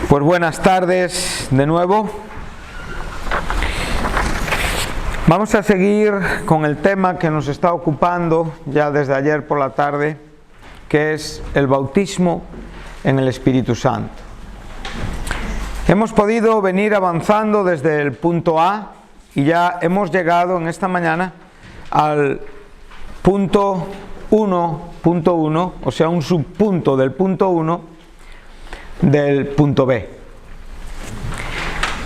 pues buenas tardes de nuevo. Vamos a seguir con el tema que nos está ocupando ya desde ayer por la tarde, que es el bautismo en el Espíritu Santo. Hemos podido venir avanzando desde el punto A y ya hemos llegado en esta mañana al punto 1.1, o sea, un subpunto del punto 1 del punto B.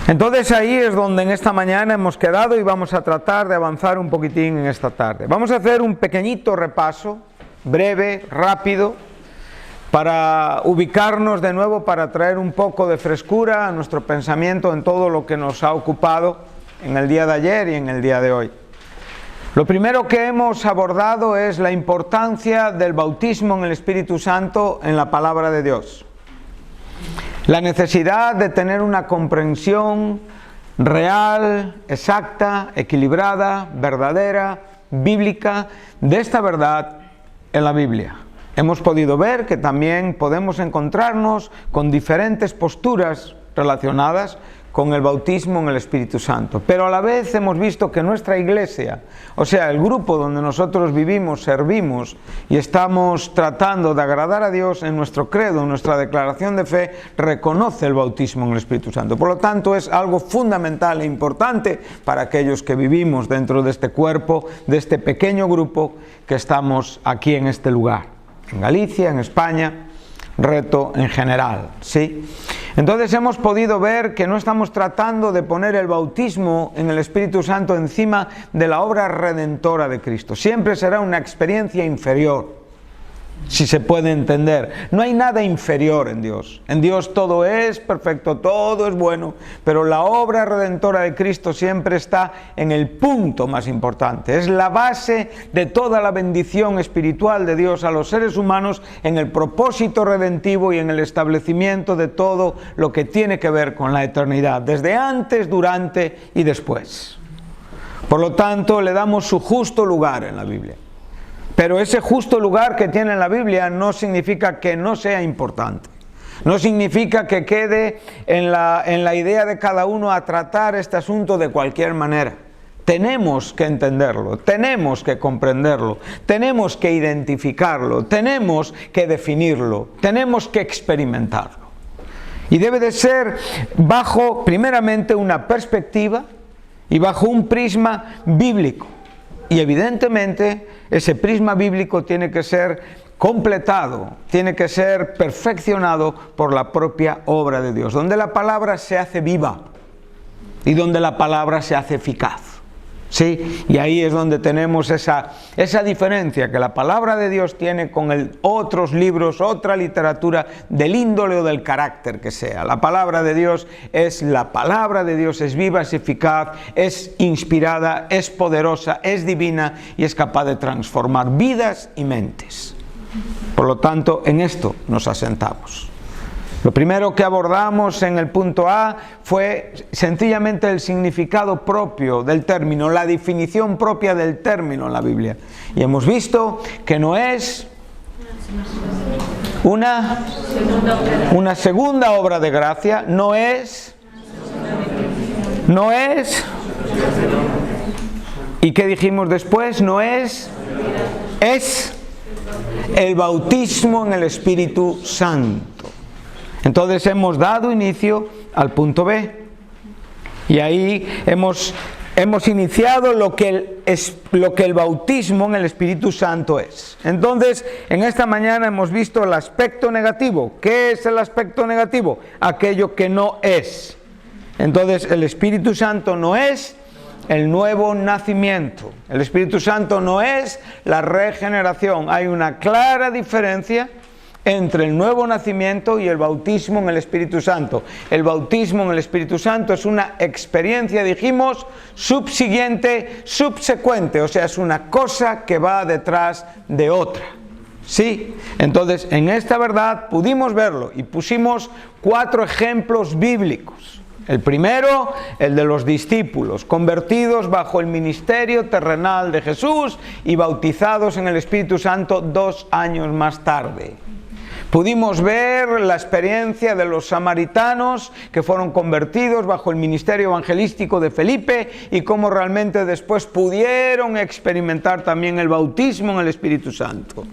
Entonces ahí es donde en esta mañana hemos quedado y vamos a tratar de avanzar un poquitín en esta tarde. Vamos a hacer un pequeñito repaso, breve, rápido, para ubicarnos de nuevo, para traer un poco de frescura a nuestro pensamiento en todo lo que nos ha ocupado en el día de ayer y en el día de hoy. Lo primero que hemos abordado es la importancia del bautismo en el Espíritu Santo en la palabra de Dios. La necesidad de tener una comprensión real, exacta, equilibrada, verdadera, bíblica, de esta verdad en la Biblia. Hemos podido ver que también podemos encontrarnos con diferentes posturas relacionadas con el bautismo en el Espíritu Santo. Pero a la vez hemos visto que nuestra iglesia, o sea, el grupo donde nosotros vivimos, servimos y estamos tratando de agradar a Dios, en nuestro credo, en nuestra declaración de fe, reconoce el bautismo en el Espíritu Santo. Por lo tanto, es algo fundamental e importante para aquellos que vivimos dentro de este cuerpo, de este pequeño grupo que estamos aquí en este lugar, en Galicia, en España, Reto en general, ¿sí? Entonces hemos podido ver que no estamos tratando de poner el bautismo en el Espíritu Santo encima de la obra redentora de Cristo. Siempre será una experiencia inferior, si se puede entender. No hay nada inferior en Dios. En Dios todo es perfecto, todo es bueno, pero la obra redentora de Cristo siempre está en el punto más importante. Es la base de toda la bendición espiritual de Dios a los seres humanos en el propósito redentivo y en el establecimiento de todo lo que tiene que ver con la eternidad, desde antes, durante y después. Por lo tanto, le damos su justo lugar en la Biblia. Pero ese justo lugar que tiene en la Biblia no significa que no sea importante. No significa que quede en la idea de cada uno a tratar este asunto de cualquier manera. Tenemos que entenderlo, tenemos que comprenderlo, tenemos que identificarlo, tenemos que definirlo, tenemos que experimentarlo. Y debe de ser bajo, primeramente, una perspectiva y bajo un prisma bíblico. Y evidentemente ese prisma bíblico tiene que ser completado, tiene que ser perfeccionado por la propia obra de Dios, donde la palabra se hace viva y donde la palabra se hace eficaz. ¿Sí? Y ahí es donde tenemos esa diferencia que la palabra de Dios tiene con otros libros, otra literatura del índole o del carácter que sea. La palabra de Dios es la palabra de Dios, es viva, es eficaz, es inspirada, es poderosa, es divina y es capaz de transformar vidas y mentes. Por lo tanto, en esto nos asentamos. Lo primero que abordamos en el punto A fue sencillamente el significado propio del término, la definición propia del término en la Biblia. Y hemos visto que no es una segunda obra de gracia, no es, ¿y qué dijimos después? No es el bautismo en el Espíritu Santo. Entonces hemos dado inicio al punto B y ahí hemos iniciado lo que el bautismo en el Espíritu Santo es. Entonces, en esta mañana hemos visto el aspecto negativo. ¿Qué es el aspecto negativo? Aquello que no es. Entonces, el Espíritu Santo no es el nuevo nacimiento. El Espíritu Santo no es la regeneración. Hay una clara diferencia entre el nuevo nacimiento y el bautismo en el Espíritu Santo. El bautismo en el Espíritu Santo es una experiencia, dijimos, subsiguiente, subsecuente, o sea, es una cosa que va detrás de otra. ¿Sí? Entonces, en esta verdad pudimos verlo y pusimos 4 ejemplos bíblicos. El primero, el de los discípulos, convertidos bajo el ministerio terrenal de Jesús y bautizados en el Espíritu Santo 2 años más tarde. Pudimos ver la experiencia de los samaritanos que fueron convertidos bajo el ministerio evangelístico de Felipe y cómo realmente después pudieron experimentar también el bautismo en el Espíritu Santo.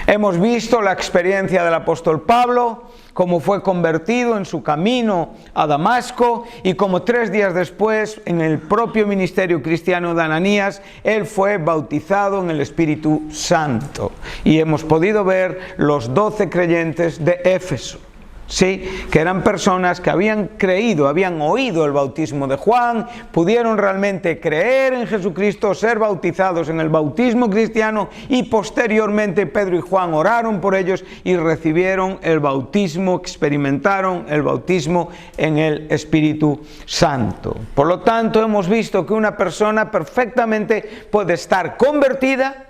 Hemos visto la experiencia del apóstol Pablo, cómo fue convertido en su camino a Damasco y cómo 3 días después, en el propio ministerio cristiano de Ananías, él fue bautizado en el Espíritu Santo. Y hemos podido ver los 12 creyentes de Éfeso. Sí, que eran personas que habían creído, habían oído el bautismo de Juan, pudieron realmente creer en Jesucristo, ser bautizados en el bautismo cristiano y posteriormente Pedro y Juan oraron por ellos y recibieron el bautismo, experimentaron el bautismo en el Espíritu Santo. Por lo tanto, hemos visto que una persona perfectamente puede estar convertida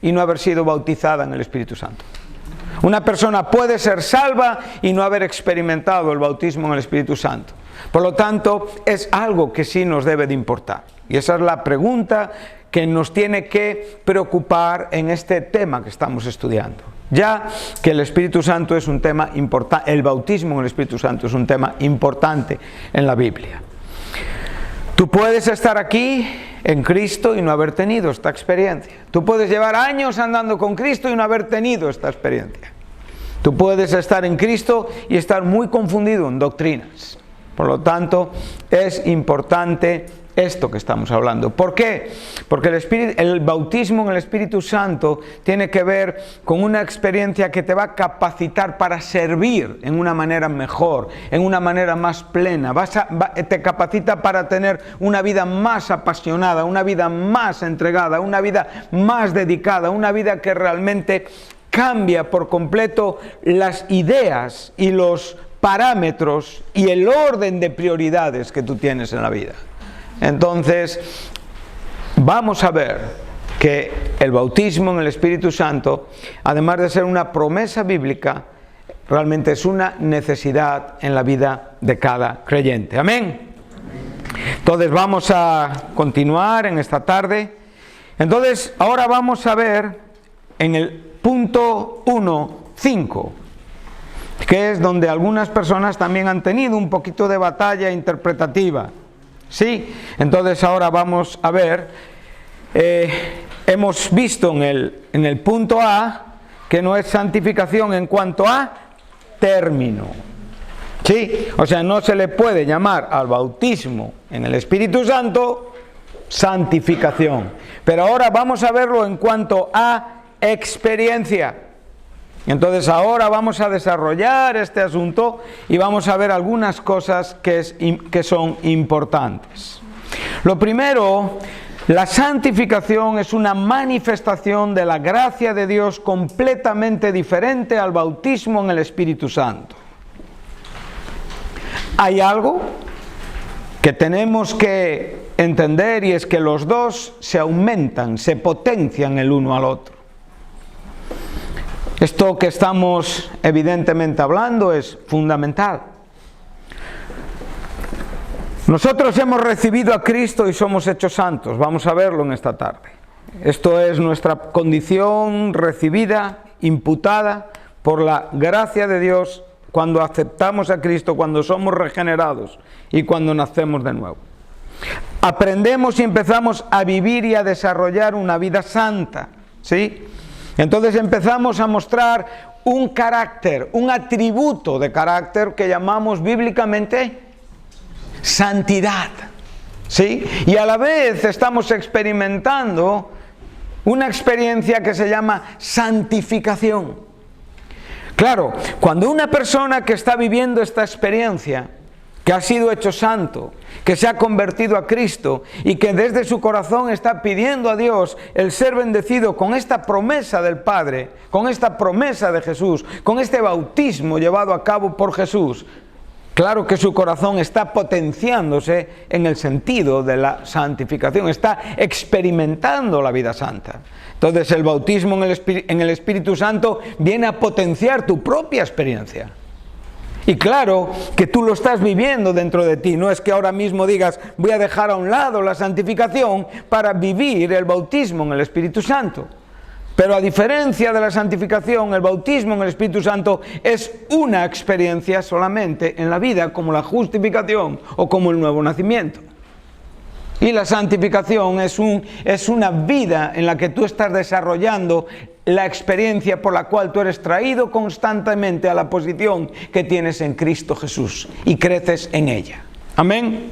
y no haber sido bautizada en el Espíritu Santo. Una persona puede ser salva y no haber experimentado el bautismo en el Espíritu Santo. Por lo tanto, es algo que sí nos debe de importar. Y esa es la pregunta que nos tiene que preocupar en este tema que estamos estudiando. Ya que el Espíritu Santo es un tema importante, el bautismo en el Espíritu Santo es un tema importante en la Biblia. Tú puedes estar aquí en Cristo y no haber tenido esta experiencia. Tú puedes llevar años andando con Cristo y no haber tenido esta experiencia. Tú puedes estar en Cristo y estar muy confundido en doctrinas. Por lo tanto, es importante esto que estamos hablando. ¿Por qué? Porque el bautismo en el Espíritu Santo tiene que ver con una experiencia que te va a capacitar para servir en una manera mejor, en una manera más plena. Te capacita para tener una vida más apasionada, una vida más entregada, una vida más dedicada, una vida que realmente cambia por completo las ideas y los parámetros y el orden de prioridades que tú tienes en la vida. Entonces, vamos a ver que el bautismo en el Espíritu Santo, además de ser una promesa bíblica, realmente es una necesidad en la vida de cada creyente. Amén. Entonces, vamos a continuar en esta tarde. Entonces, ahora vamos a ver en el punto 1.5, que es donde algunas personas también han tenido un poquito de batalla interpretativa. Sí, entonces ahora vamos a ver, hemos visto en el punto A que no es santificación en cuanto a término. Sí, o sea, no se le puede llamar al bautismo en el Espíritu Santo santificación. Pero ahora vamos a verlo en cuanto a experiencia. Entonces ahora vamos a desarrollar este asunto y vamos a ver algunas cosas que son importantes. Lo primero, la santificación es una manifestación de la gracia de Dios completamente diferente al bautismo en el Espíritu Santo. Hay algo que tenemos que entender y es que los dos se aumentan, se potencian el uno al otro. Esto que estamos evidentemente hablando es fundamental. Nosotros hemos recibido a Cristo y somos hechos santos. Vamos a verlo en esta tarde. Esto es nuestra condición recibida, imputada por la gracia de Dios cuando aceptamos a Cristo, cuando somos regenerados y cuando nacemos de nuevo. Aprendemos y empezamos a vivir y a desarrollar una vida santa, ¿sí? Entonces empezamos a mostrar un carácter, un atributo de carácter que llamamos bíblicamente santidad, ¿sí? Y a la vez estamos experimentando una experiencia que se llama santificación. Claro, cuando una persona que está viviendo esta experiencia, que ha sido hecho santo, que se ha convertido a Cristo y que desde su corazón está pidiendo a Dios el ser bendecido con esta promesa del Padre, con esta promesa de Jesús, con este bautismo llevado a cabo por Jesús, claro que su corazón está potenciándose en el sentido de la santificación, está experimentando la vida santa. Entonces el bautismo en el Espíritu Santo viene a potenciar tu propia experiencia. Y claro que tú lo estás viviendo dentro de ti, no es que ahora mismo digas voy a dejar a un lado la santificación para vivir el bautismo en el Espíritu Santo. Pero a diferencia de la santificación, el bautismo en el Espíritu Santo es una experiencia solamente en la vida, como la justificación o como el nuevo nacimiento. Y la santificación es una vida en la que tú estás desarrollando la experiencia por la cual tú eres traído constantemente a la posición que tienes en Cristo Jesús y creces en ella. Amén.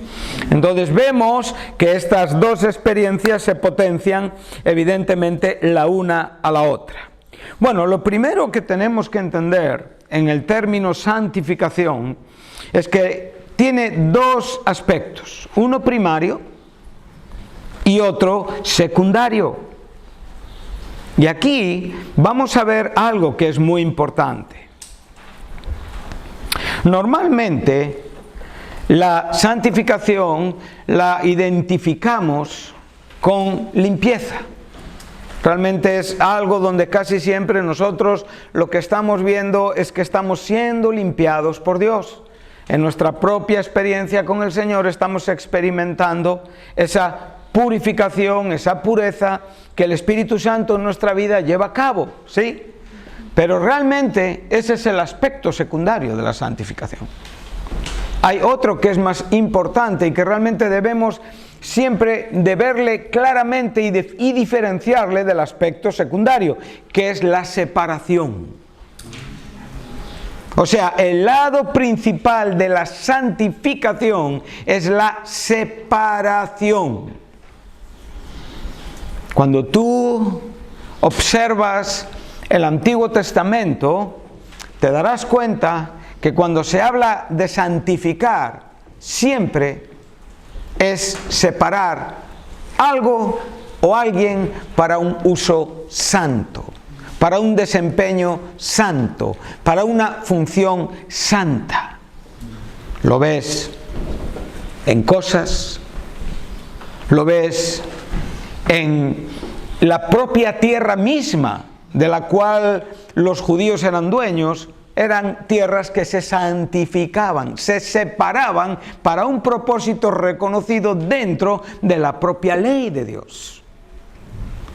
Entonces vemos que estas dos experiencias se potencian evidentemente la una a la otra. Bueno, lo primero que tenemos que entender en el término santificación es que tiene dos aspectos, uno primario y otro secundario. Y aquí vamos a ver algo que es muy importante. Normalmente la santificación la identificamos con limpieza. Realmente es algo donde casi siempre nosotros lo que estamos viendo es que estamos siendo limpiados por Dios. En nuestra propia experiencia con el Señor estamos experimentando esa purificación, esa pureza que el Espíritu Santo en nuestra vida lleva a cabo, ¿sí? Pero realmente ese es el aspecto secundario de la santificación. Hay otro que es más importante y que realmente debemos siempre de verle claramente y diferenciarle del aspecto secundario, que es la separación. O sea, el lado principal de la santificación es la separación. Cuando tú observas el Antiguo Testamento, te darás cuenta que cuando se habla de santificar, siempre es separar algo o alguien para un uso santo, para un desempeño santo, para una función santa. Lo ves en cosas, lo ves en la propia tierra misma de la cual los judíos eran dueños. Eran tierras que se santificaban, se separaban para un propósito reconocido dentro de la propia ley de Dios.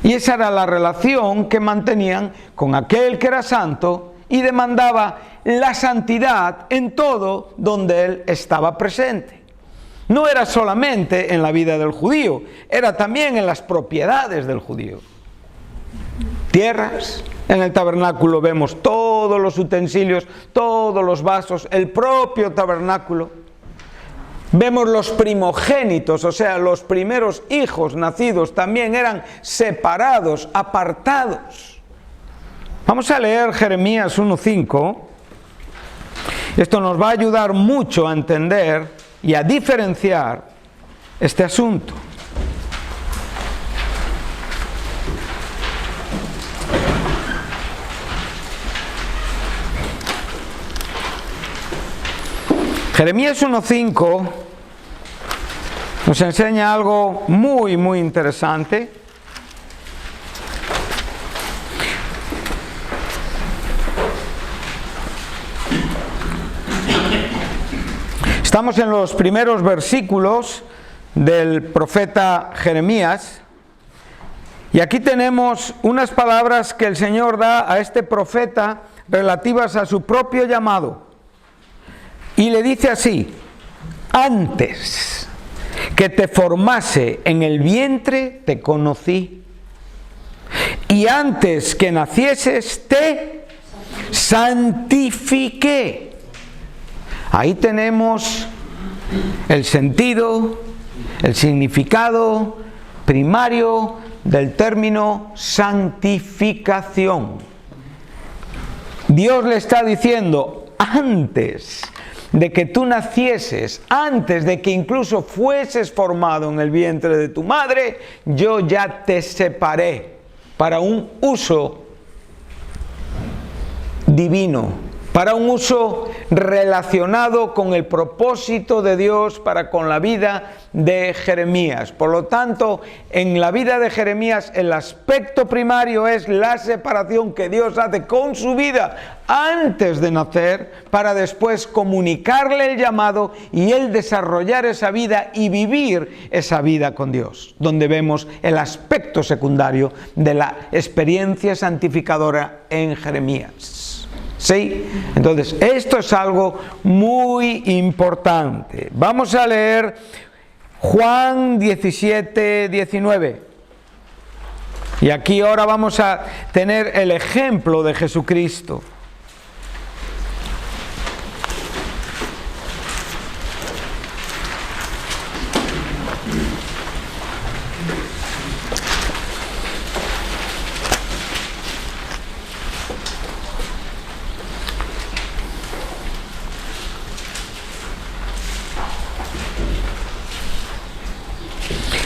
Y esa era la relación que mantenían con aquel que era santo y demandaba la santidad en todo donde él estaba presente. No era solamente en la vida del judío, era también en las propiedades del judío. Tierras. En el tabernáculo vemos todos los utensilios, todos los vasos, el propio tabernáculo. Vemos los primogénitos, o sea, los primeros hijos nacidos también eran separados, apartados. Vamos a leer Jeremías 1:5. Esto nos va a ayudar mucho a entender y a diferenciar este asunto. Jeremías 1:5 nos enseña algo muy, muy interesante. Estamos en los primeros versículos del profeta Jeremías y aquí tenemos unas palabras que el Señor da a este profeta relativas a su propio llamado. Y le dice así: antes que te formase en el vientre te conocí, y antes que nacieses te santifiqué. Ahí tenemos el sentido, el significado primario del término santificación. Dios le está diciendo: antes de que tú nacieses, antes de que incluso fueses formado en el vientre de tu madre, yo ya te separé para un uso divino, para un uso relacionado con el propósito de Dios para con la vida de Jeremías. Por lo tanto, en la vida de Jeremías el aspecto primario es la separación que Dios hace con su vida antes de nacer, para después comunicarle el llamado y él desarrollar esa vida y vivir esa vida con Dios, donde vemos el aspecto secundario de la experiencia santificadora en Jeremías. ¿Sí? Entonces, esto es algo muy importante. Vamos a leer Juan 17, 19. Y aquí ahora vamos a tener el ejemplo de Jesucristo.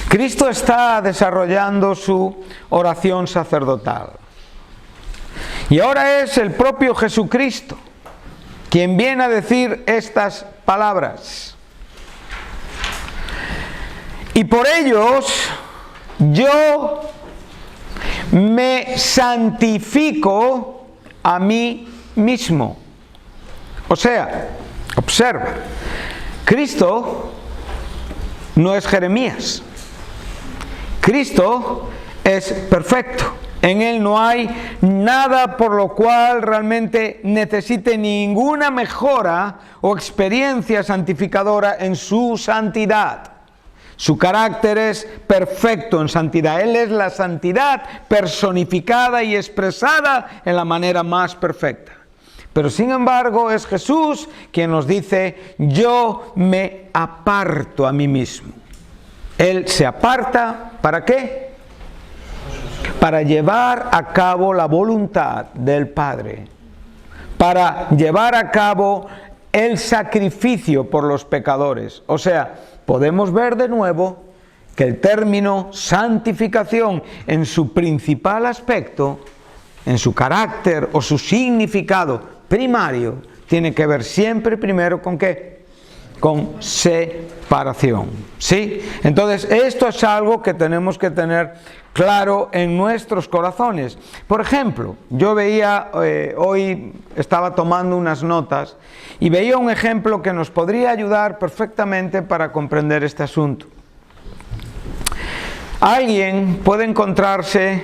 Cristo está desarrollando su oración sacerdotal. Y ahora es el propio Jesucristo quien viene a decir estas palabras. Y por ellos yo me santifico a mí mismo. O sea, observa, Cristo no es Jeremías. Cristo es perfecto. En Él no hay nada por lo cual realmente necesite ninguna mejora o experiencia santificadora en su santidad. Su carácter es perfecto en santidad. Él es la santidad personificada y expresada en la manera más perfecta. Pero sin embargo es Jesús quien nos dice: yo me aparto a mí mismo. Él se aparta, ¿para qué? Para llevar a cabo la voluntad del Padre, para llevar a cabo el sacrificio por los pecadores. O sea, podemos ver de nuevo que el término santificación en su principal aspecto, en su carácter o su significado primario, tiene que ver siempre primero con ¿qué? Con separación, ¿sí? Entonces, esto es algo que tenemos que tener claro en nuestros corazones. Por ejemplo, yo veía, hoy estaba tomando unas notas y veía un ejemplo que nos podría ayudar perfectamente para comprender este asunto. Alguien puede encontrarse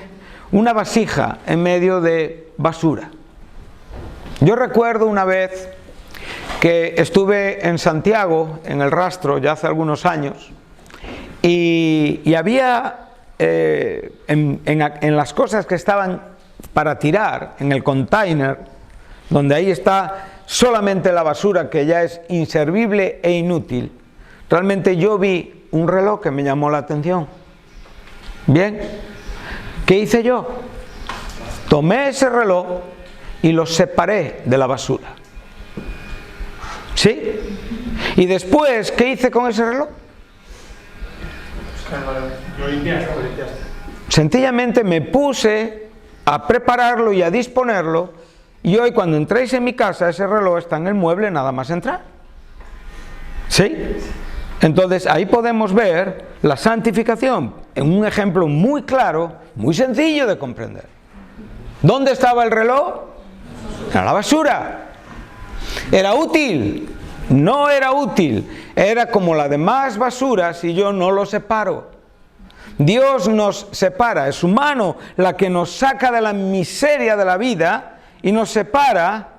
una vasija en medio de basura. Yo recuerdo una vez que estuve en Santiago, en el Rastro, ya hace algunos años, y había en las cosas que estaban para tirar, en el container, donde ahí está solamente la basura que ya es inservible e inútil, realmente yo vi un reloj que me llamó la atención. Bien, ¿qué hice yo? Tomé ese reloj y lo separé de la basura. ¿Sí? Y después, ¿qué hice con ese reloj? Lo limpiaste. Sencillamente me puse a prepararlo y a disponerlo, y hoy cuando entréis en mi casa ese reloj está en el mueble nada más entrar. ¿Sí? Entonces ahí podemos ver la santificación en un ejemplo muy claro, muy sencillo de comprender. ¿Dónde estaba el reloj? En la basura. ¿Era útil? No era útil. Era como la demás basura si yo no lo separo. Dios nos separa, es su mano la que nos saca de la miseria de la vida y nos separa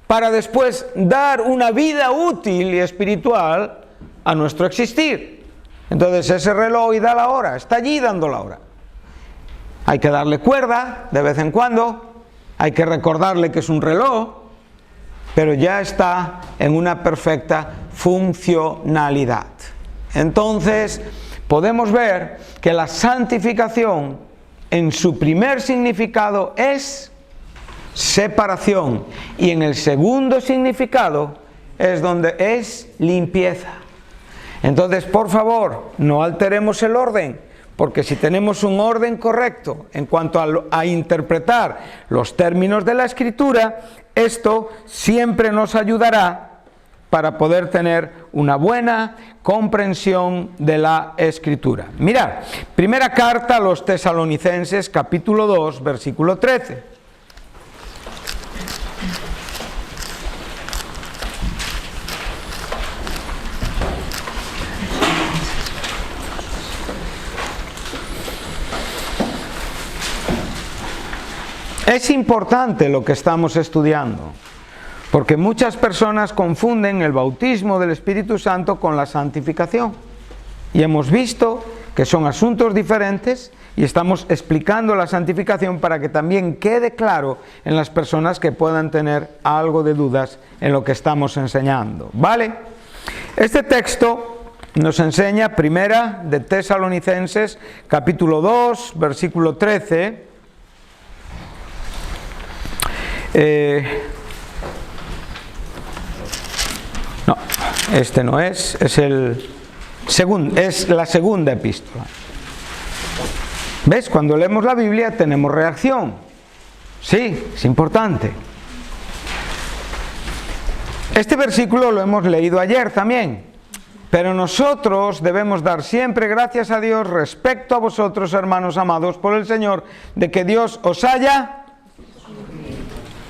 para después dar una vida útil y espiritual a nuestro existir. Entonces ese reloj y da la hora, está allí dando la hora. Hay que darle cuerda de vez en cuando, hay que recordarle que es un reloj, pero ya está en una perfecta funcionalidad. Entonces podemos ver que la santificación en su primer significado es separación, y en el segundo significado es donde es limpieza. Entonces, por favor, no alteremos el orden, porque si tenemos un orden correcto en cuanto a interpretar los términos de la Escritura, esto siempre nos ayudará para poder tener una buena comprensión de la Escritura. Mirad, primera carta a los Tesalonicenses, capítulo 2, versículo 13. Es importante lo que estamos estudiando, porque muchas personas confunden el bautismo del Espíritu Santo con la santificación. Y hemos visto que son asuntos diferentes y estamos explicando la santificación para que también quede claro en las personas que puedan tener algo de dudas en lo que estamos enseñando. ¿Vale? Este texto nos enseña, primera de Tesalonicenses, capítulo 2, versículo 13. No, este no es la segunda epístola. ¿Ves? Cuando leemos la Biblia tenemos reacción. Sí, es importante. Este versículo lo hemos leído ayer también, pero nosotros debemos dar siempre gracias a Dios respecto a vosotros, hermanos amados por el Señor, de que Dios os haya...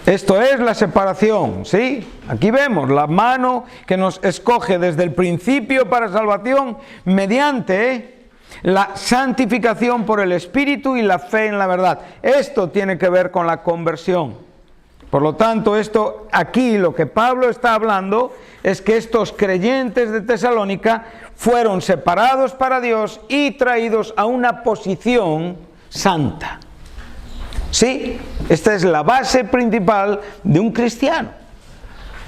Esto es la separación, ¿sí? Aquí vemos la mano que nos escoge desde el principio para salvación mediante la santificación por el Espíritu y la fe en la verdad. Esto tiene que ver con la conversión. Por lo tanto, esto aquí lo que Pablo está hablando es que estos creyentes de Tesalónica fueron separados para Dios y traídos a una posición santa. Sí, esta es la base principal de un cristiano.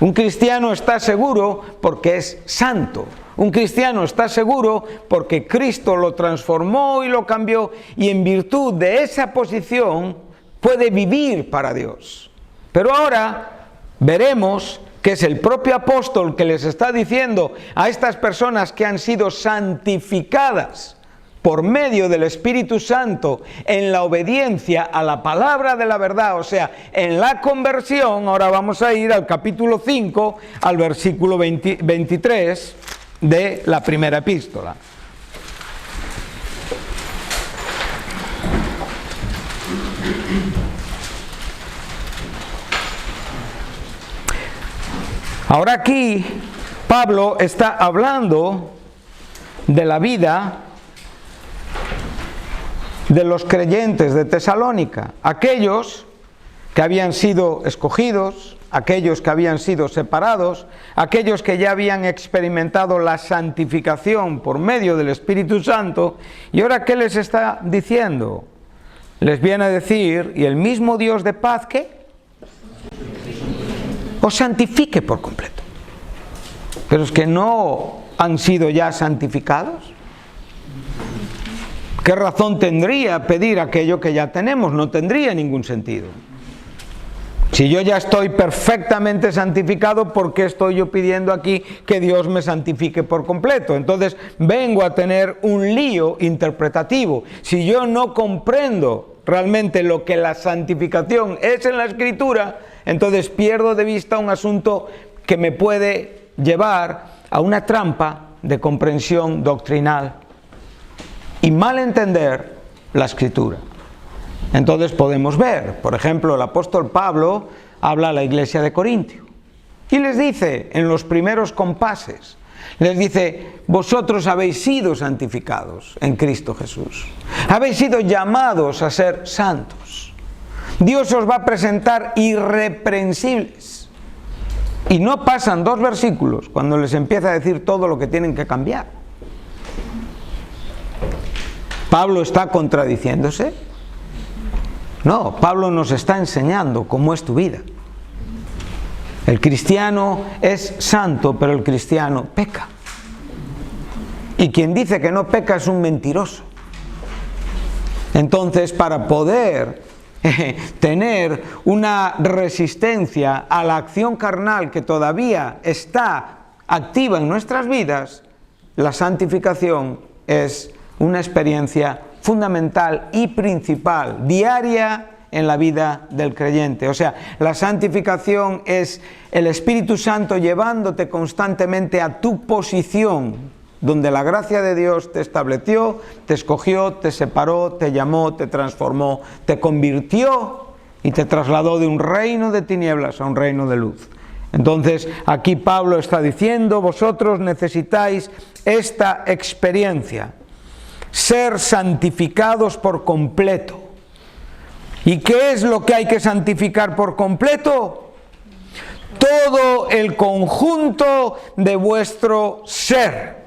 Un cristiano está seguro porque es santo. Un cristiano está seguro porque Cristo lo transformó y lo cambió, y en virtud de esa posición puede vivir para Dios. Pero ahora veremos que es el propio apóstol que les está diciendo a estas personas que han sido santificadas por medio del Espíritu Santo en la obediencia a la palabra de la verdad, o sea, en la conversión. Ahora vamos a ir al capítulo 5, al versículo 23 de la primera epístola. Ahora aquí Pablo está hablando de la vida de los creyentes de Tesalónica, aquellos que habían sido escogidos, aquellos que habían sido separados, aquellos que ya habían experimentado la santificación por medio del Espíritu Santo. Y ahora, ¿qué les está diciendo? Les viene a decir, y el mismo Dios de paz, ¿qué? Os santifique por completo. Pero es que no han sido ya santificados. ¿Qué razón tendría pedir aquello que ya tenemos? No tendría ningún sentido. Si yo ya estoy perfectamente santificado, ¿por qué estoy yo pidiendo aquí que Dios me santifique por completo? Entonces vengo a tener un lío interpretativo. Si yo no comprendo realmente lo que la santificación es en la Escritura, entonces pierdo de vista un asunto que me puede llevar a una trampa de comprensión doctrinal y mal entender la Escritura. Entonces podemos ver, por ejemplo, el apóstol Pablo habla a la iglesia de Corintio y les dice en los primeros compases, les dice: vosotros habéis sido santificados en Cristo Jesús, habéis sido llamados a ser santos, Dios os va a presentar irreprensibles. Y no pasan 2 versículos cuando les empieza a decir todo lo que tienen que cambiar. ¿Pablo está contradiciéndose? No, Pablo nos está enseñando cómo es tu vida. El cristiano es santo, pero el cristiano peca. Y quien dice que no peca es un mentiroso. Entonces, para poder tener una resistencia a la acción carnal que todavía está activa en nuestras vidas, la santificación es una experiencia fundamental y principal, diaria en la vida del creyente. O sea, la santificación es el Espíritu Santo llevándote constantemente a tu posición, donde la gracia de Dios te estableció, te escogió, te separó, te llamó, te transformó, te convirtió y te trasladó de un reino de tinieblas a un reino de luz. Entonces, aquí Pablo está diciendo, vosotros necesitáis esta experiencia, ser santificados por completo. ¿Y qué es lo que hay que santificar por completo? Todo el conjunto de vuestro ser.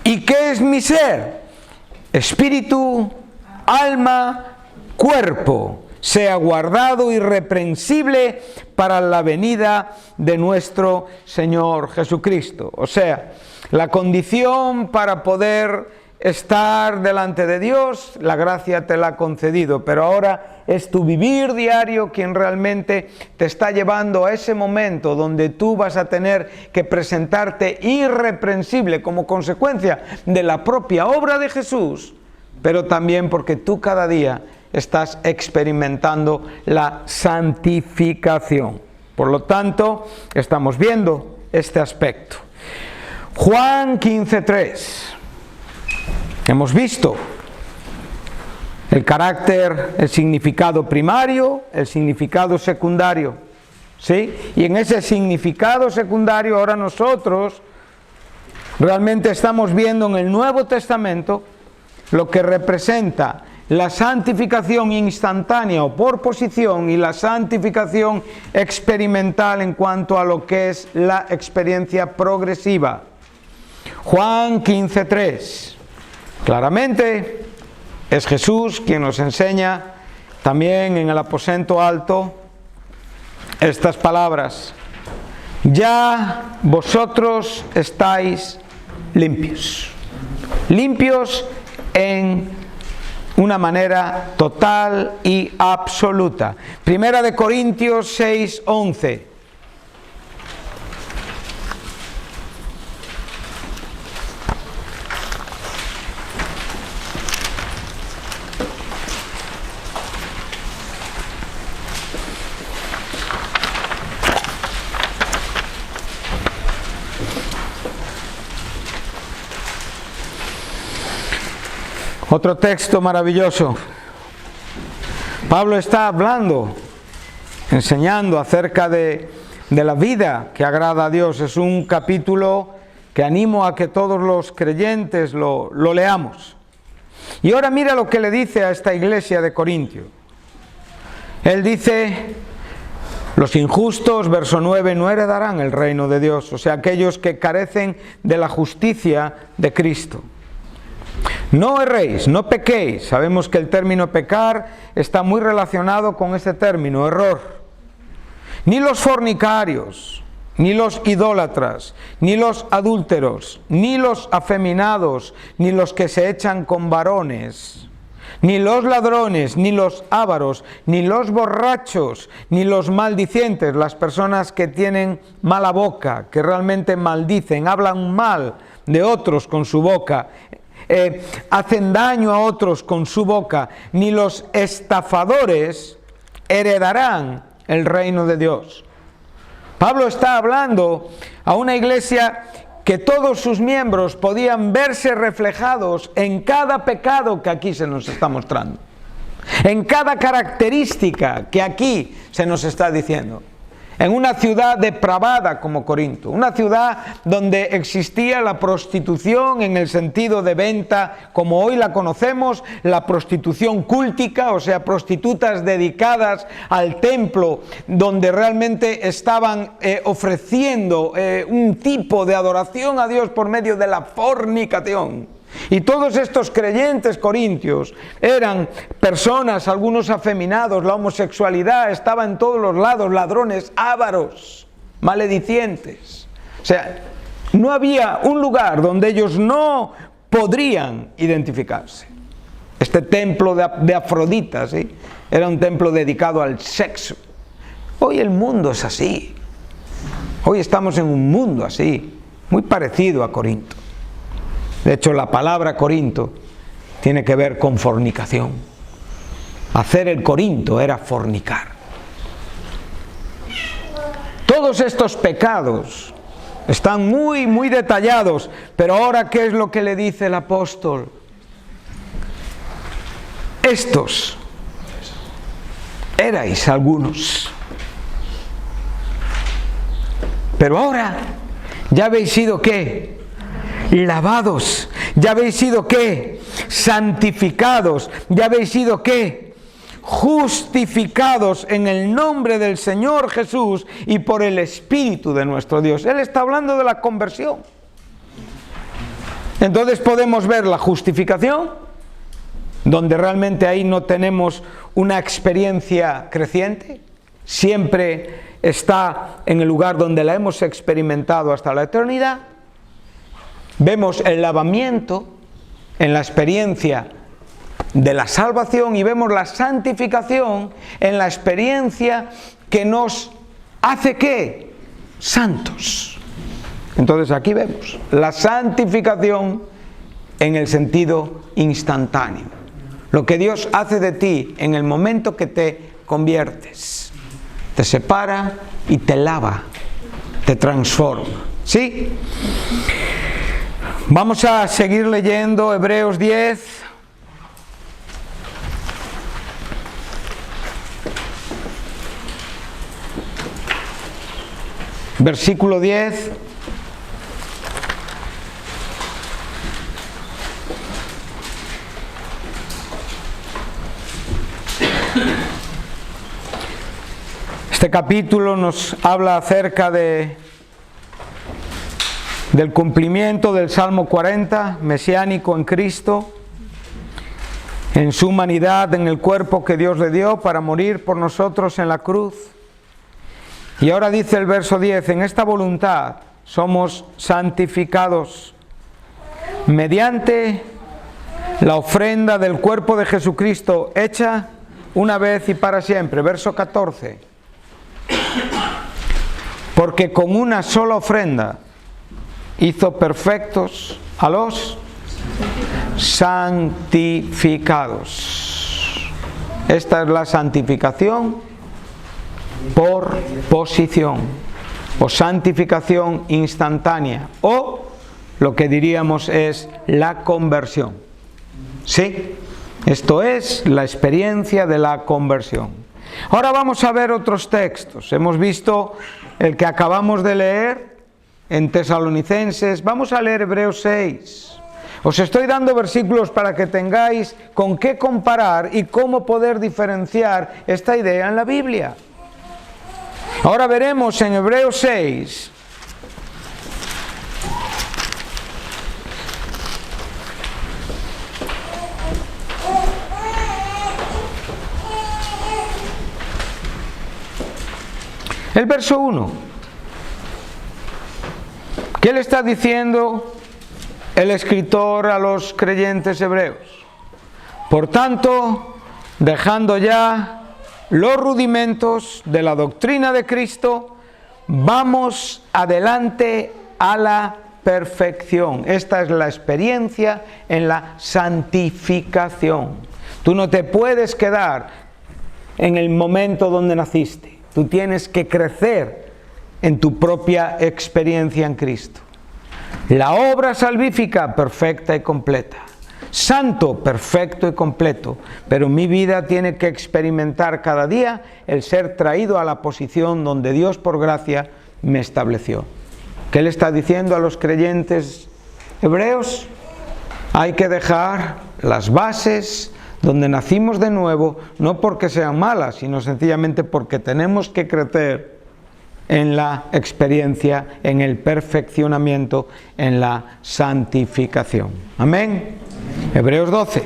¿Y qué es mi ser? Espíritu, alma, cuerpo, sea guardado irreprensible para la venida de nuestro Señor Jesucristo. O sea, la condición para poder estar delante de Dios, la gracia te la ha concedido, pero ahora es tu vivir diario quien realmente te está llevando a ese momento donde tú vas a tener que presentarte irreprensible como consecuencia de la propia obra de Jesús, pero también porque tú cada día estás experimentando la santificación. Por lo tanto, estamos viendo este aspecto. Juan 15:3. Hemos visto el carácter, el significado primario, el significado secundario, ¿sí? Y en ese significado secundario ahora nosotros realmente estamos viendo en el Nuevo Testamento lo que representa la santificación instantánea o por posición y la santificación experimental en cuanto a lo que es la experiencia progresiva. Juan 15:3. Claramente es Jesús quien nos enseña también en el aposento alto estas palabras: ya vosotros estáis limpios. Limpios en una manera total y absoluta. Primera de Corintios 6:11. Otro texto maravilloso. Pablo está hablando, enseñando acerca de la vida que agrada a Dios. Es un capítulo que animo a que todos los creyentes lo leamos. Y ahora mira lo que le dice a esta iglesia de Corintio. Él dice: los injustos, verso 9, no heredarán el reino de Dios. O sea, aquellos que carecen de la justicia de Cristo. No erréis, no pequéis. Sabemos que el término pecar está muy relacionado con este término, error. Ni los fornicarios, ni los idólatras, ni los adúlteros, ni los afeminados, ni los que se echan con varones, ni los ladrones, ni los ávaros, ni los borrachos, ni los maldicientes, las personas que tienen mala boca, que realmente maldicen, hablan mal de otros con su boca, hacen daño a otros con su boca, ni los estafadores heredarán el reino de Dios. Pablo está hablando a una iglesia que todos sus miembros podían verse reflejados en cada pecado que aquí se nos está mostrando, en cada característica que aquí se nos está diciendo. En una ciudad depravada como Corinto, una ciudad donde existía la prostitución en el sentido de venta como hoy la conocemos, la prostitución cúltica, o sea, prostitutas dedicadas al templo, donde realmente estaban ofreciendo un tipo de adoración a Dios por medio de la fornicación. Y todos estos creyentes corintios eran personas, algunos afeminados, la homosexualidad estaba en todos los lados, ladrones, ávaros, maledicientes. O sea, no había un lugar donde ellos no podrían identificarse. Este templo de Afrodita, ¿sí?, era un templo dedicado al sexo. Hoy el mundo es así. Hoy estamos en un mundo así, muy parecido a Corinto. De hecho, la palabra Corinto tiene que ver con fornicación. Hacer el corinto era fornicar. Todos estos pecados están muy, muy detallados, pero ahora, ¿qué es lo que le dice el apóstol? Estos erais algunos, pero ahora ya habéis sido ¿qué? Lavados, ya habéis sido ¿qué? Santificados, ya habéis sido ¿qué? Justificados en el nombre del Señor Jesús y por el Espíritu de nuestro Dios. Él está hablando de la conversión. Entonces podemos ver la justificación, donde realmente ahí no tenemos una experiencia creciente, siempre está en el lugar donde la hemos experimentado hasta la eternidad. Vemos el lavamiento en la experiencia de la salvación y vemos la santificación en la experiencia que nos hace ¿qué? Santos. Entonces aquí vemos la santificación en el sentido instantáneo. Lo que Dios hace de ti en el momento que te conviertes. Te separa y te lava, te transforma. ¿Sí? Vamos a seguir leyendo Hebreos 10. Versículo 10. Este capítulo nos habla acerca del cumplimiento del Salmo 40, mesiánico en Cristo, en su humanidad, en el cuerpo que Dios le dio para morir por nosotros en la cruz. Y ahora dice el verso 10, en esta voluntad somos santificados mediante la ofrenda del cuerpo de Jesucristo hecha una vez y para siempre. Verso 14. Porque con una sola ofrenda hizo perfectos a los santificados. Esta es la santificación por posición, o santificación instantánea, o lo que diríamos es la conversión. ¿Sí? Esto es la experiencia de la conversión. Ahora vamos a ver otros textos. Hemos visto el que acabamos de leer en Tesalonicenses. Vamos a leer Hebreos 6. Os estoy dando versículos para que tengáis con qué comparar y cómo poder diferenciar esta idea en la Biblia. Ahora veremos en Hebreos 6 el verso 1. ¿Qué le está diciendo el escritor a los creyentes hebreos? Por tanto, dejando ya los rudimentos de la doctrina de Cristo, vamos adelante a la perfección. Esta es la experiencia en la santificación. Tú no te puedes quedar en el momento donde naciste. Tú tienes que crecer en tu propia experiencia en Cristo. La obra salvífica perfecta y completa. Santo, perfecto y completo, pero mi vida tiene que experimentar cada día el ser traído a la posición donde Dios por gracia me estableció. ¿Qué le está diciendo a los creyentes hebreos? Hay que dejar las bases donde nacimos de nuevo, no porque sean malas, sino sencillamente porque tenemos que crecer en la experiencia, en el perfeccionamiento, en la santificación. Amén. Hebreos 12.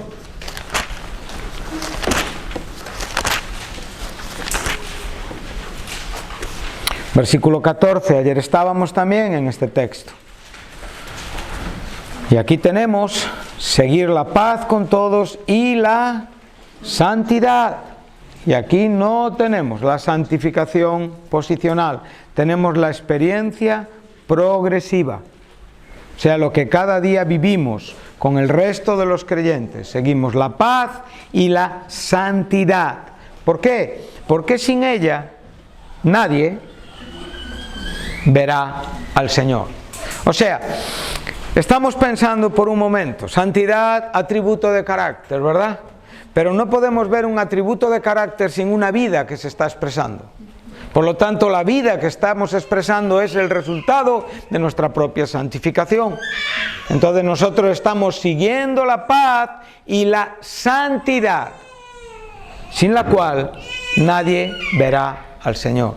Versículo 14. Ayer estábamos también en este texto. Y aquí tenemos seguir la paz con todos y la santidad. Y aquí no tenemos la santificación posicional, tenemos la experiencia progresiva. O sea, lo que cada día vivimos con el resto de los creyentes. Seguimos la paz y la santidad. ¿Por qué? Porque sin ella nadie verá al Señor. O sea, estamos pensando por un momento, santidad, atributo de carácter, ¿verdad? Pero no podemos ver un atributo de carácter sin una vida que se está expresando. Por lo tanto, la vida que estamos expresando es el resultado de nuestra propia santificación. Entonces nosotros estamos siguiendo la paz y la santidad, sin la cual nadie verá al Señor.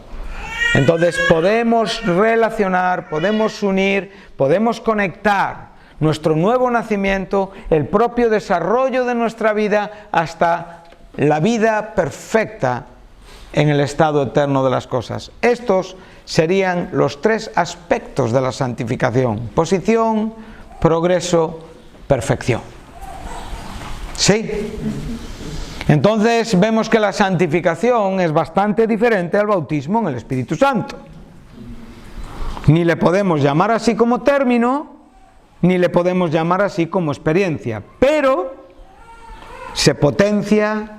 Entonces podemos relacionar, podemos unir, podemos conectar nuestro nuevo nacimiento, el propio desarrollo de nuestra vida, hasta la vida perfecta en el estado eterno de las cosas. Estos serían los tres aspectos de la santificación: posición, progreso, perfección. ¿Sí? Entonces vemos que la santificación es bastante diferente al bautismo en el Espíritu Santo. Ni le podemos llamar así como término, ni le podemos llamar así como experiencia, pero se potencia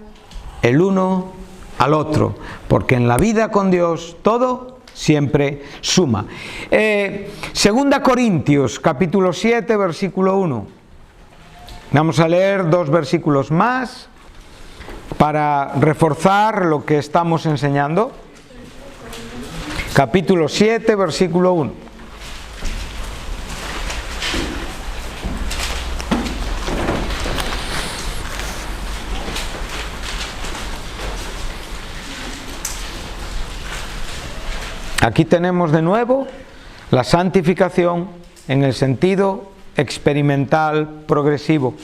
el uno al otro, porque en la vida con Dios todo siempre suma. Segunda Corintios, capítulo 7, versículo 1. Vamos a leer 2 versículos más para reforzar lo que estamos enseñando. Capítulo 7, versículo 1. Aquí tenemos de nuevo la santificación en el sentido experimental progresivo.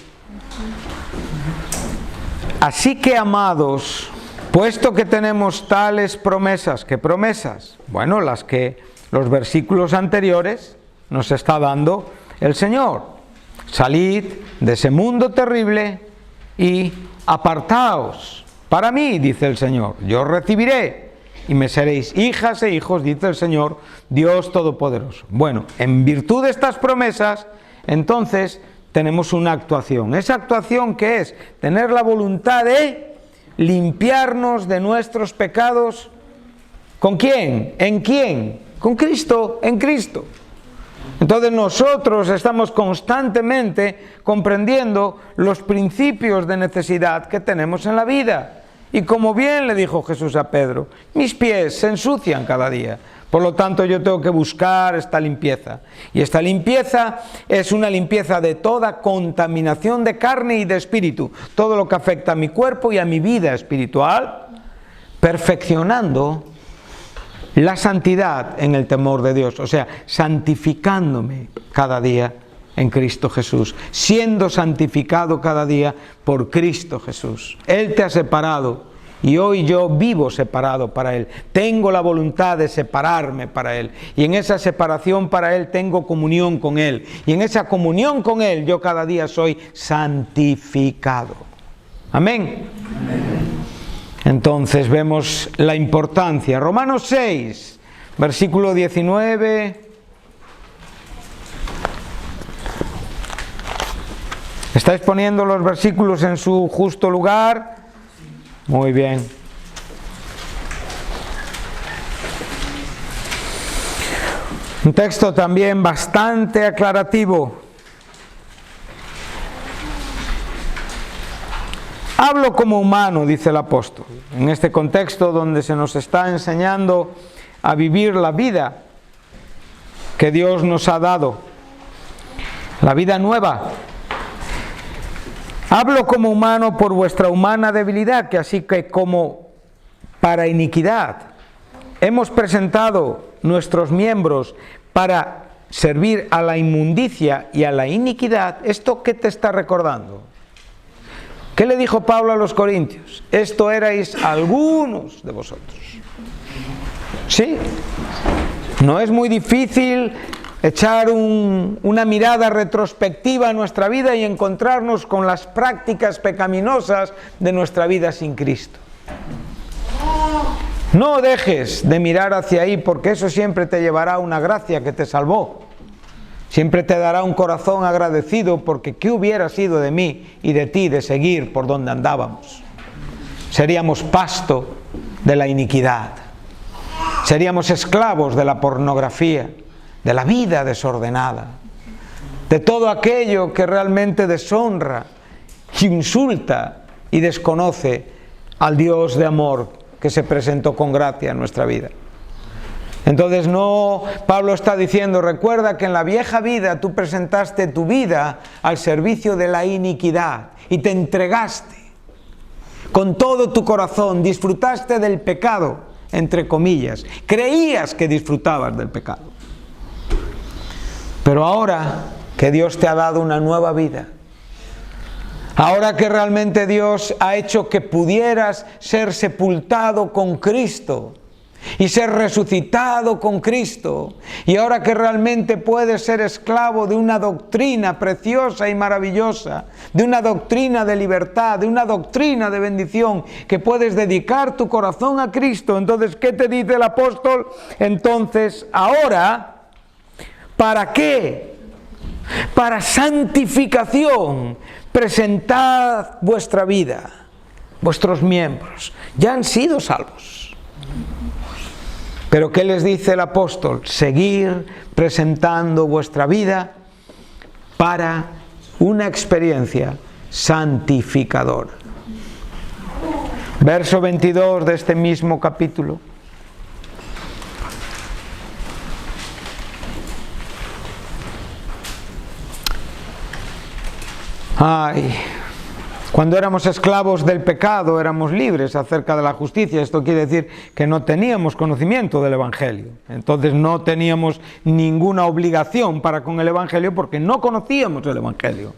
Así que, amados, puesto que tenemos tales promesas, ¿qué promesas? Bueno, las que los versículos anteriores nos está dando el Señor. Salid de ese mundo terrible y apartaos para mí, dice el Señor. Yo os recibiré y me seréis hijas e hijos, dice el Señor, Dios Todopoderoso. Bueno, en virtud de estas promesas, entonces tenemos una actuación. Esa actuación, ¿qué es? Tener la voluntad de limpiarnos de nuestros pecados. ¿Con quién? ¿En quién? Con Cristo, en Cristo. Entonces nosotros estamos constantemente comprendiendo los principios de necesidad que tenemos en la vida. Y como bien le dijo Jesús a Pedro, mis pies se ensucian cada día. Por lo tanto, yo tengo que buscar esta limpieza. Y esta limpieza es una limpieza de toda contaminación de carne y de espíritu. Todo lo que afecta a mi cuerpo y a mi vida espiritual, perfeccionando la santidad en el temor de Dios. O sea, santificándome cada día en Cristo Jesús. Siendo santificado cada día por Cristo Jesús. Él te ha separado. Y hoy yo vivo separado para Él. Tengo la voluntad de separarme para Él. Y en esa separación para Él tengo comunión con Él. Y en esa comunión con Él yo cada día soy santificado. Amén. Amén. Entonces vemos la importancia. Romanos 6, versículo 19. ¿Estáis poniendo los versículos en su justo lugar? Muy bien. Un texto también bastante aclarativo. Hablo como humano, dice el apóstol, en este contexto donde se nos está enseñando a vivir la vida que Dios nos ha dado, la vida nueva. Hablo como humano por vuestra humana debilidad, que así que como para iniquidad hemos presentado nuestros miembros para servir a la inmundicia y a la iniquidad. ¿Esto qué te está recordando? ¿Qué le dijo Pablo a los Corintios? Esto erais algunos de vosotros. ¿Sí? No es muy difícil echar una mirada retrospectiva a nuestra vida y encontrarnos con las prácticas pecaminosas de nuestra vida sin Cristo. No dejes de mirar hacia ahí, porque eso siempre te llevará a una gracia que te salvó. Siempre te dará un corazón agradecido, porque ¿qué hubiera sido de mí y de ti de seguir por donde andábamos? Seríamos pasto de la iniquidad. Seríamos esclavos de la pornografía, de la vida desordenada, de todo aquello que realmente deshonra, insulta y desconoce al Dios de amor que se presentó con gracia en nuestra vida. Entonces Pablo está diciendo, recuerda que en la vieja vida tú presentaste tu vida al servicio de la iniquidad y te entregaste con todo tu corazón, disfrutaste del pecado, entre comillas, creías que disfrutabas del pecado. Pero ahora que Dios te ha dado una nueva vida, ahora que realmente Dios ha hecho que pudieras ser sepultado con Cristo y ser resucitado con Cristo, y ahora que realmente puedes ser esclavo de una doctrina preciosa y maravillosa, de una doctrina de libertad, de una doctrina de bendición, que puedes dedicar tu corazón a Cristo, entonces, ¿qué te dice el apóstol? Entonces, ahora, ¿para qué? Para santificación, presentad vuestra vida, vuestros miembros, ya han sido salvos. Pero ¿qué les dice el apóstol? Seguir presentando vuestra vida para una experiencia santificadora. Verso 22 de este mismo capítulo. Cuando éramos esclavos del pecado, éramos libres acerca de la justicia. Esto quiere decir que no teníamos conocimiento del Evangelio. Entonces no teníamos ninguna obligación para con el Evangelio, porque no conocíamos el Evangelio.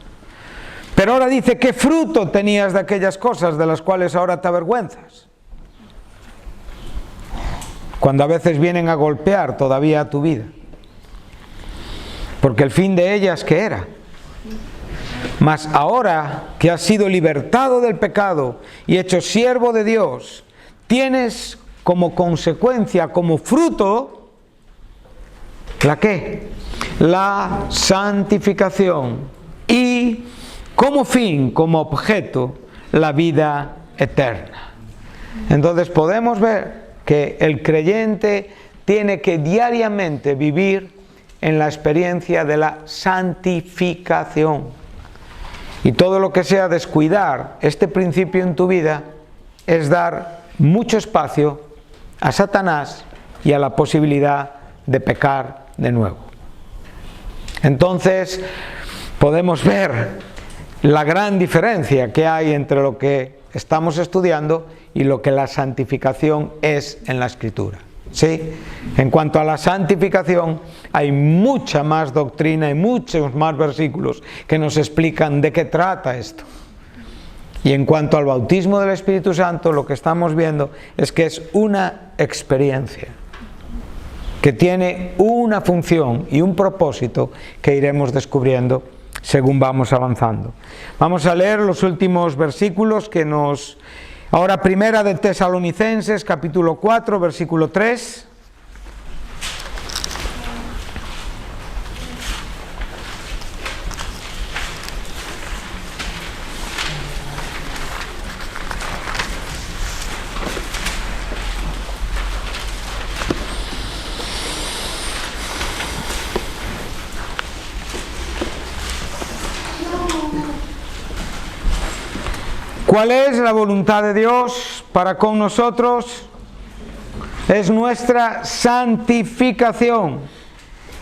Pero ahora dice, ¿qué fruto tenías de aquellas cosas de las cuales ahora te avergüenzas? Cuando a veces vienen a golpear todavía a tu vida. Porque el fin de ellas, ¿qué era? Mas ahora que has sido libertado del pecado y hecho siervo de Dios, tienes como consecuencia, como fruto, ¿la qué? La santificación, y como fin, como objeto, la vida eterna. Entonces podemos ver que el creyente tiene que diariamente vivir en la experiencia de la santificación. Y todo lo que sea descuidar este principio en tu vida es dar mucho espacio a Satanás y a la posibilidad de pecar de nuevo. Entonces podemos ver la gran diferencia que hay entre lo que estamos estudiando y lo que la santificación es en la Escritura. ¿Sí? En cuanto a la santificación, hay mucha más doctrina y muchos más versículos que nos explican de qué trata esto. Y en cuanto al bautismo del Espíritu Santo, lo que estamos viendo es que es una experiencia que tiene una función y un propósito que iremos descubriendo según vamos avanzando. Vamos a leer los últimos versículos que nos... Ahora, primera de Tesalonicenses, capítulo 4, versículo 3. ¿Cuál es la voluntad de Dios para con nosotros? Es nuestra santificación.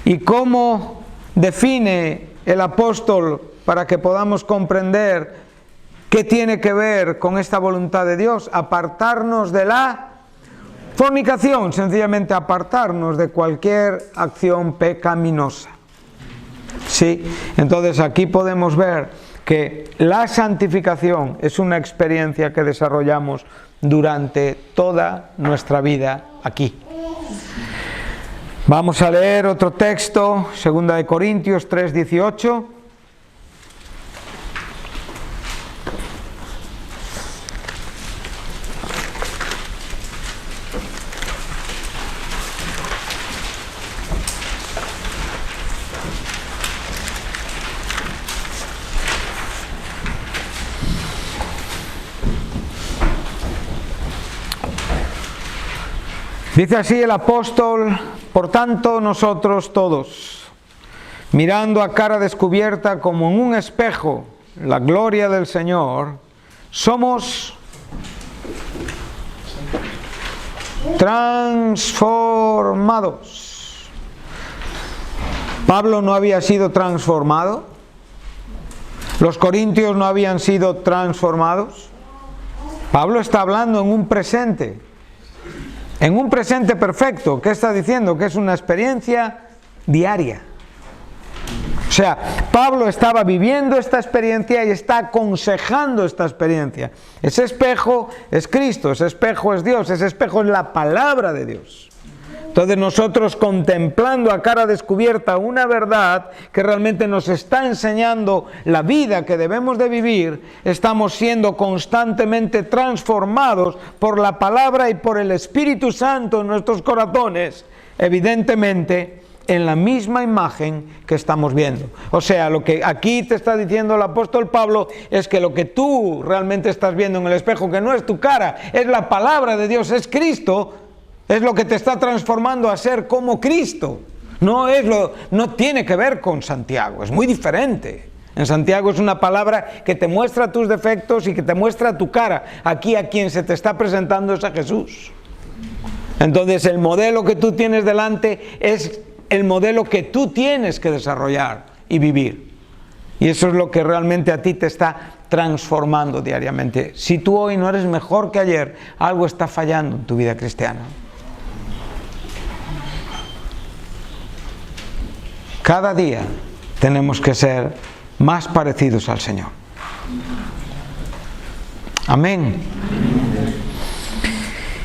¿Y cómo define el apóstol para que podamos comprender qué tiene que ver con esta voluntad de Dios? Apartarnos de la fornicación, sencillamente apartarnos de cualquier acción pecaminosa. ¿Sí? Entonces aquí podemos ver que la santificación es una experiencia que desarrollamos durante toda nuestra vida aquí. Vamos a leer otro texto, 2 Corintios 3:18. Dice así el apóstol: por tanto nosotros todos, mirando a cara descubierta como en un espejo la gloria del Señor, somos transformados. Pablo no había sido transformado, los corintios no habían sido transformados. Pablo está hablando en un presente perfecto. ¿Qué está diciendo? Que es una experiencia diaria. O sea, Pablo estaba viviendo esta experiencia y está aconsejando esta experiencia. Ese espejo es Cristo, ese espejo es Dios, ese espejo es la palabra de Dios. Entonces nosotros, contemplando a cara descubierta una verdad que realmente nos está enseñando la vida que debemos de vivir, estamos siendo constantemente transformados por la palabra y por el Espíritu Santo en nuestros corazones, evidentemente en la misma imagen que estamos viendo. O sea, lo que aquí te está diciendo el apóstol Pablo es que lo que tú realmente estás viendo en el espejo, que no es tu cara, es la palabra de Dios, es Cristo, es lo que te está transformando a ser como Cristo. No tiene que ver con Santiago, es muy diferente. En Santiago es una palabra que te muestra tus defectos y que te muestra tu cara. Aquí a quien se te está presentando es a Jesús. Entonces el modelo que tú tienes delante es el modelo que tú tienes que desarrollar y vivir. Y eso es lo que realmente a ti te está transformando diariamente. Si tú hoy no eres mejor que ayer, algo está fallando en tu vida cristiana. Cada día tenemos que ser más parecidos al Señor. Amén.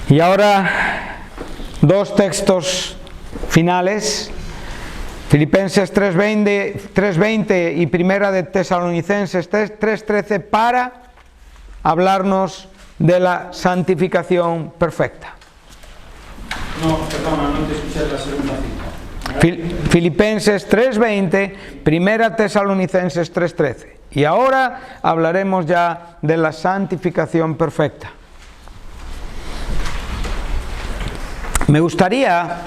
Y ahora, dos textos finales: Filipenses 3:20 y Primera de Tesalonicenses 3:13, para hablarnos de la santificación perfecta. No, perdona, no te escuché la segunda cita. Filipenses 3:20, Primera Tesalonicenses 3:13. Y ahora hablaremos ya de la santificación perfecta. Me gustaría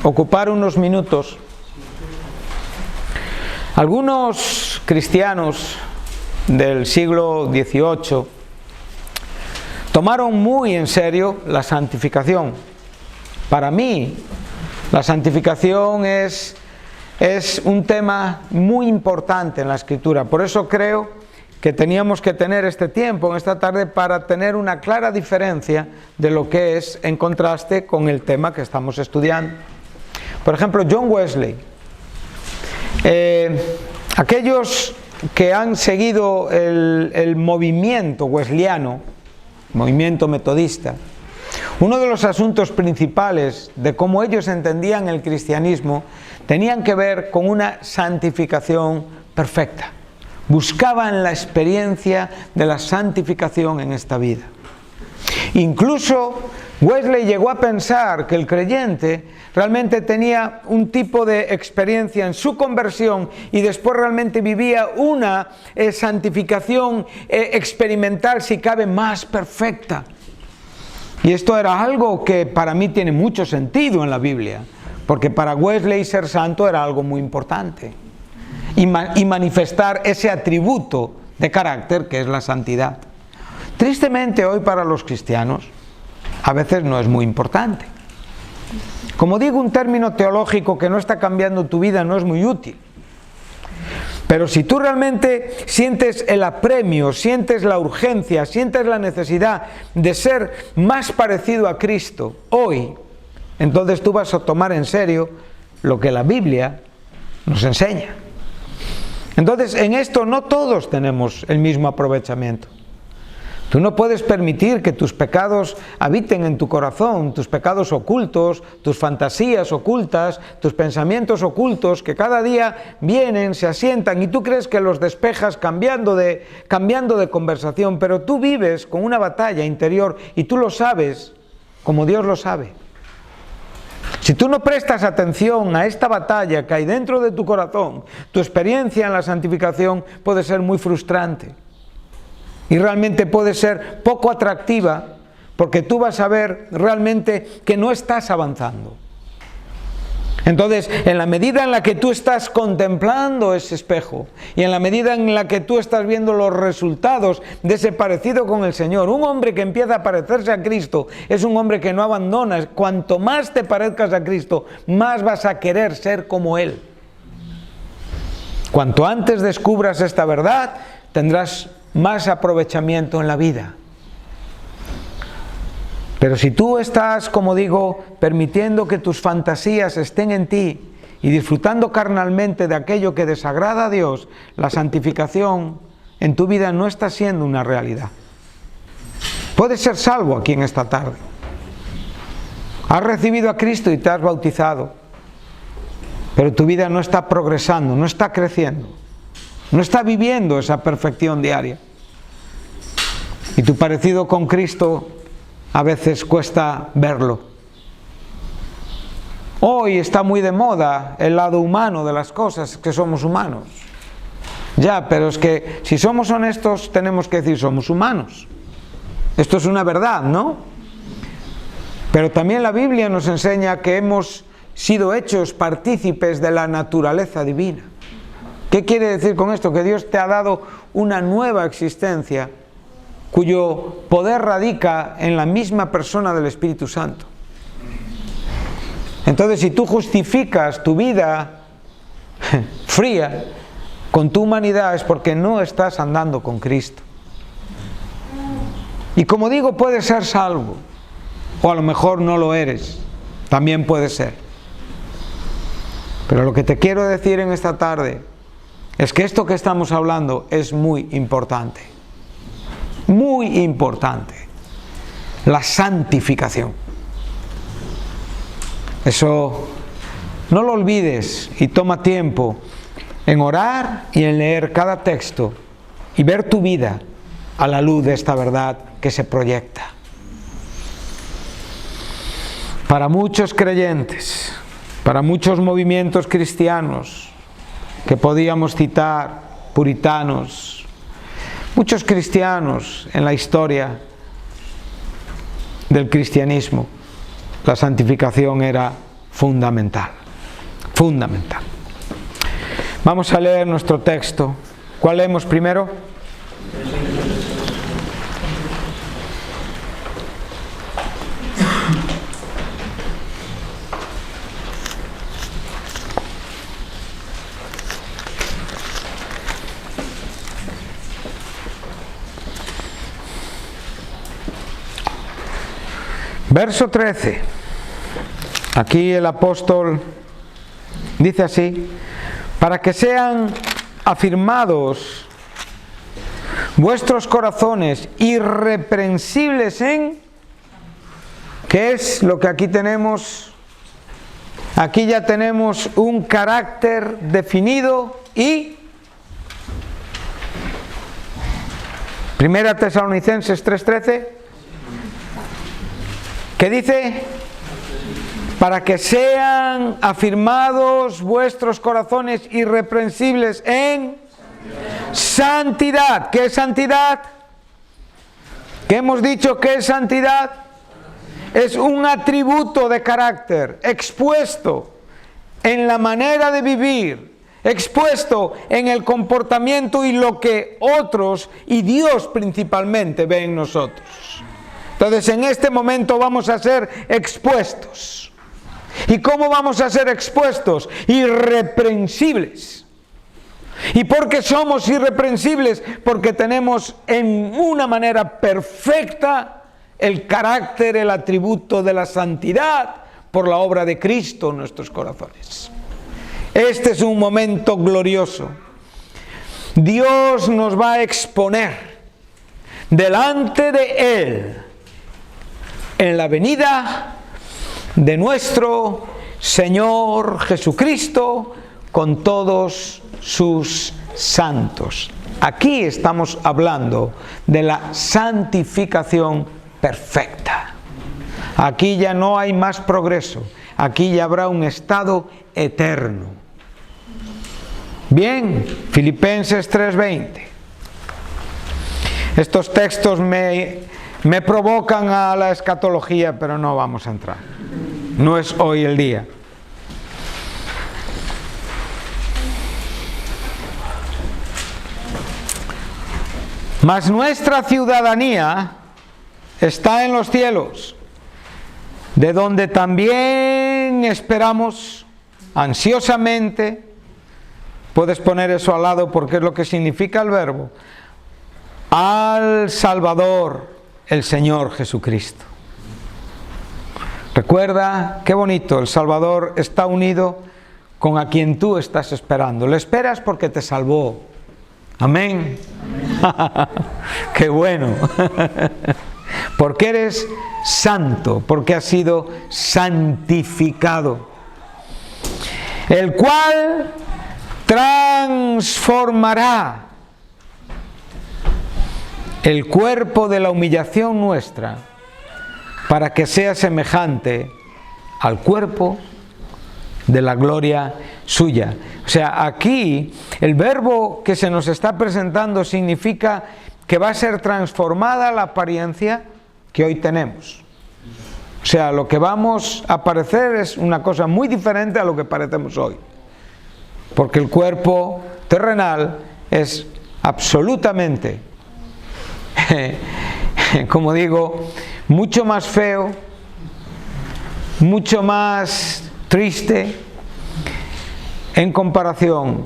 ocupar unos minutos. Algunos cristianos del siglo XVIII tomaron muy en serio la santificación. Para mí, la santificación es un tema muy importante en la Escritura. Por eso creo que teníamos que tener este tiempo en esta tarde para tener una clara diferencia de lo que es en contraste con el tema que estamos estudiando. Por ejemplo, John Wesley. Aquellos que han seguido el movimiento wesleyano, movimiento metodista, uno de los asuntos principales de cómo ellos entendían el cristianismo tenían que ver con una santificación perfecta. Buscaban la experiencia de la santificación en esta vida. Incluso Wesley llegó a pensar que el creyente realmente tenía un tipo de experiencia en su conversión y después realmente vivía una santificación experimental, si cabe, más perfecta. Y esto era algo que para mí tiene mucho sentido en la Biblia, porque para Wesley ser santo era algo muy importante. Y manifestar ese atributo de carácter que es la santidad. Tristemente hoy para los cristianos a veces no es muy importante. Como digo, un término teológico que no está cambiando tu vida no es muy útil. Pero si tú realmente sientes el apremio, sientes la urgencia, sientes la necesidad de ser más parecido a Cristo hoy, entonces tú vas a tomar en serio lo que la Biblia nos enseña. Entonces, en esto no todos tenemos el mismo aprovechamiento. Tú no puedes permitir que tus pecados habiten en tu corazón, tus pecados ocultos, tus fantasías ocultas, tus pensamientos ocultos que cada día vienen, se asientan y tú crees que los despejas cambiando de conversación, pero tú vives con una batalla interior y tú lo sabes como Dios lo sabe. Si tú no prestas atención a esta batalla que hay dentro de tu corazón, tu experiencia en la santificación puede ser muy frustrante. Y realmente puede ser poco atractiva porque tú vas a ver realmente que no estás avanzando. Entonces, en la medida en la que tú estás contemplando ese espejo y en la medida en la que tú estás viendo los resultados de ese parecido con el Señor, un hombre que empieza a parecerse a Cristo es un hombre que no abandona. Cuanto más te parezcas a Cristo, más vas a querer ser como Él. Cuanto antes descubras esta verdad, tendrás más aprovechamiento en la vida. Pero si tú estás, como digo, permitiendo que tus fantasías estén en ti y disfrutando carnalmente de aquello que desagrada a Dios, la santificación en tu vida no está siendo una realidad. Puedes ser salvo aquí en esta tarde. Has recibido a Cristo y te has bautizado, pero tu vida no está progresando, no está creciendo, no está viviendo esa perfección diaria. Y tu parecido con Cristo a veces cuesta verlo. Hoy está muy de moda el lado humano de las cosas, que somos humanos. Ya, pero es que si somos honestos tenemos que decir somos humanos. Esto es una verdad, ¿no? Pero también la Biblia nos enseña que hemos sido hechos partícipes de la naturaleza divina. ¿Qué quiere decir con esto? Que Dios te ha dado una nueva existencia cuyo poder radica en la misma persona del Espíritu Santo. Entonces, si tú justificas tu vida fría con tu humanidad, es porque no estás andando con Cristo. Y como digo, puedes ser salvo, o a lo mejor no lo eres, también puede ser. Pero lo que te quiero decir en esta tarde es que esto que estamos hablando es muy importante. Muy importante, la santificación. Eso no lo olvides y toma tiempo en orar y en leer cada texto y ver tu vida a la luz de esta verdad que se proyecta. Para muchos creyentes, para muchos movimientos cristianos que podíamos citar, puritanos, muchos cristianos en la historia del cristianismo, la santificación era fundamental, fundamental. Vamos a leer nuestro texto. ¿Cuál leemos primero? Verso 13. Aquí el apóstol dice así: para que sean afirmados vuestros corazones irreprensibles en... ¿Qué es lo que aquí tenemos? Aquí ya tenemos un carácter definido y... Primera Tesalonicenses 3:13. ¿Qué dice? Para que sean afirmados vuestros corazones irreprensibles en santidad. ¿Qué es santidad? ¿Qué hemos dicho que es santidad? Es un atributo de carácter expuesto en la manera de vivir, expuesto en el comportamiento y lo que otros y Dios principalmente ven en nosotros. Entonces, en este momento vamos a ser expuestos. ¿Y cómo vamos a ser expuestos? Irreprensibles. ¿Y por qué somos irreprensibles? Porque tenemos en una manera perfecta el carácter, el atributo de la santidad por la obra de Cristo en nuestros corazones. Este es un momento glorioso. Dios nos va a exponer delante de Él en la venida de nuestro Señor Jesucristo con todos sus santos. Aquí estamos hablando de la santificación perfecta. Aquí ya no hay más progreso. Aquí ya habrá un estado eterno. Bien, Filipenses 3:20. Estos textos me Me provocan a la escatología, pero no vamos a entrar. No es hoy el día. Mas nuestra ciudadanía está en los cielos, de donde también esperamos ansiosamente. Puedes poner eso al lado porque es lo que significa el verbo. Al Salvador, el Señor Jesucristo. Recuerda, qué bonito, el Salvador está unido con a quien tú estás esperando. Le esperas porque te salvó. Amén. Qué bueno. Porque eres santo, porque has sido santificado. El cual transformará el cuerpo de la humillación nuestra para que sea semejante al cuerpo de la gloria suya. O sea, aquí el verbo que se nos está presentando significa que va a ser transformada la apariencia que hoy tenemos. O sea, lo que vamos a parecer es una cosa muy diferente a lo que parecemos hoy. Porque el cuerpo terrenal es absolutamente, como digo, mucho más feo, mucho más triste en comparación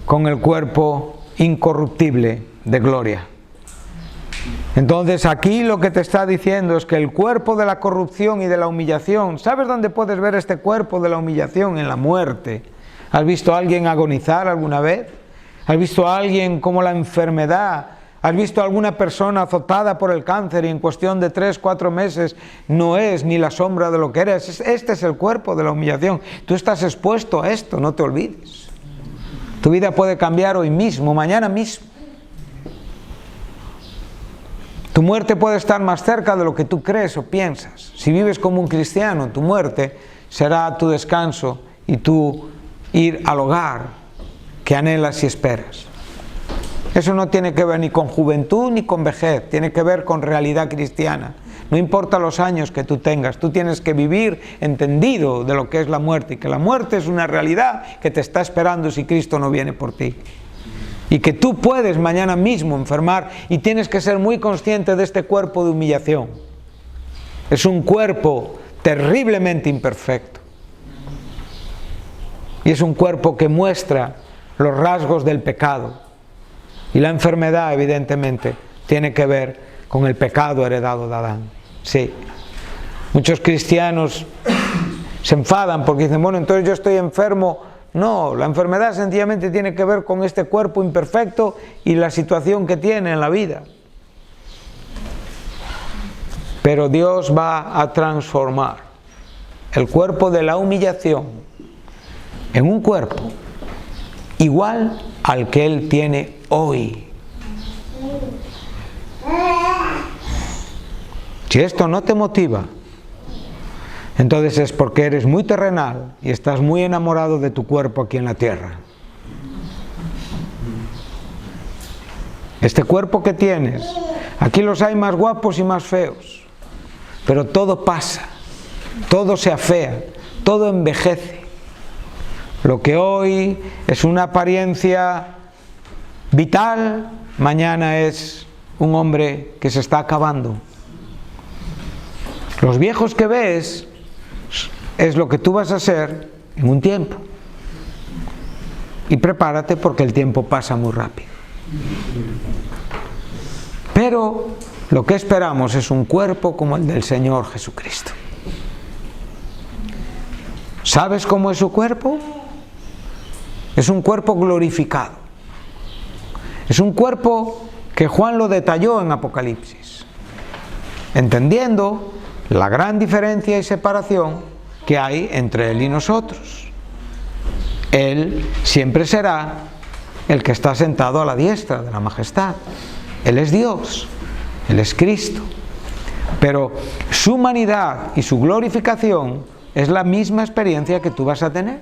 con el cuerpo incorruptible de gloria. Entonces aquí lo que te está diciendo es que el cuerpo de la corrupción y de la humillación, ¿sabes dónde puedes ver este cuerpo de la humillación? En la muerte. ¿Has visto a alguien agonizar alguna vez? ¿Has visto a alguien como la enfermedad? ¿Has visto a alguna persona azotada por el cáncer y en cuestión de 3, 4 meses no es ni la sombra de lo que eres? Este es el cuerpo de la humillación. Tú estás expuesto a esto, no te olvides. Tu vida puede cambiar hoy mismo, mañana mismo. Tu muerte puede estar más cerca de lo que tú crees o piensas. Si vives como un cristiano, tu muerte será tu descanso y tu ir al hogar que anhelas y esperas. Eso no tiene que ver ni con juventud ni con vejez, tiene que ver con realidad cristiana. No importa los años que tú tengas, tú tienes que vivir entendido de lo que es la muerte y que la muerte es una realidad que te está esperando si Cristo no viene por ti. Y que tú puedes mañana mismo enfermar y tienes que ser muy consciente de este cuerpo de humillación. Es un cuerpo terriblemente imperfecto. Y es un cuerpo que muestra los rasgos del pecado. Y la enfermedad, evidentemente, tiene que ver con el pecado heredado de Adán. Sí. Muchos cristianos se enfadan porque dicen, bueno, entonces yo estoy enfermo. No, la enfermedad sencillamente tiene que ver con este cuerpo imperfecto y la situación que tiene en la vida. Pero Dios va a transformar el cuerpo de la humillación en un cuerpo igual al que Él tiene hoy. Si esto no te motiva, entonces es porque eres muy terrenal y estás muy enamorado de tu cuerpo aquí en la tierra. Este cuerpo que tienes, aquí los hay más guapos y más feos, pero todo pasa, todo se afea, todo envejece. Lo que hoy es una apariencia vital, mañana es un hombre que se está acabando. Los viejos que ves es lo que tú vas a ser en un tiempo. Y prepárate porque el tiempo pasa muy rápido. Pero lo que esperamos es un cuerpo como el del Señor Jesucristo. ¿Sabes cómo es su cuerpo? Es un cuerpo glorificado. Es un cuerpo que Juan lo detalló en Apocalipsis, entendiendo la gran diferencia y separación que hay entre Él y nosotros. Él siempre será el que está sentado a la diestra de la majestad. Él es Dios, Él es Cristo. Pero su humanidad y su glorificación es la misma experiencia que tú vas a tener.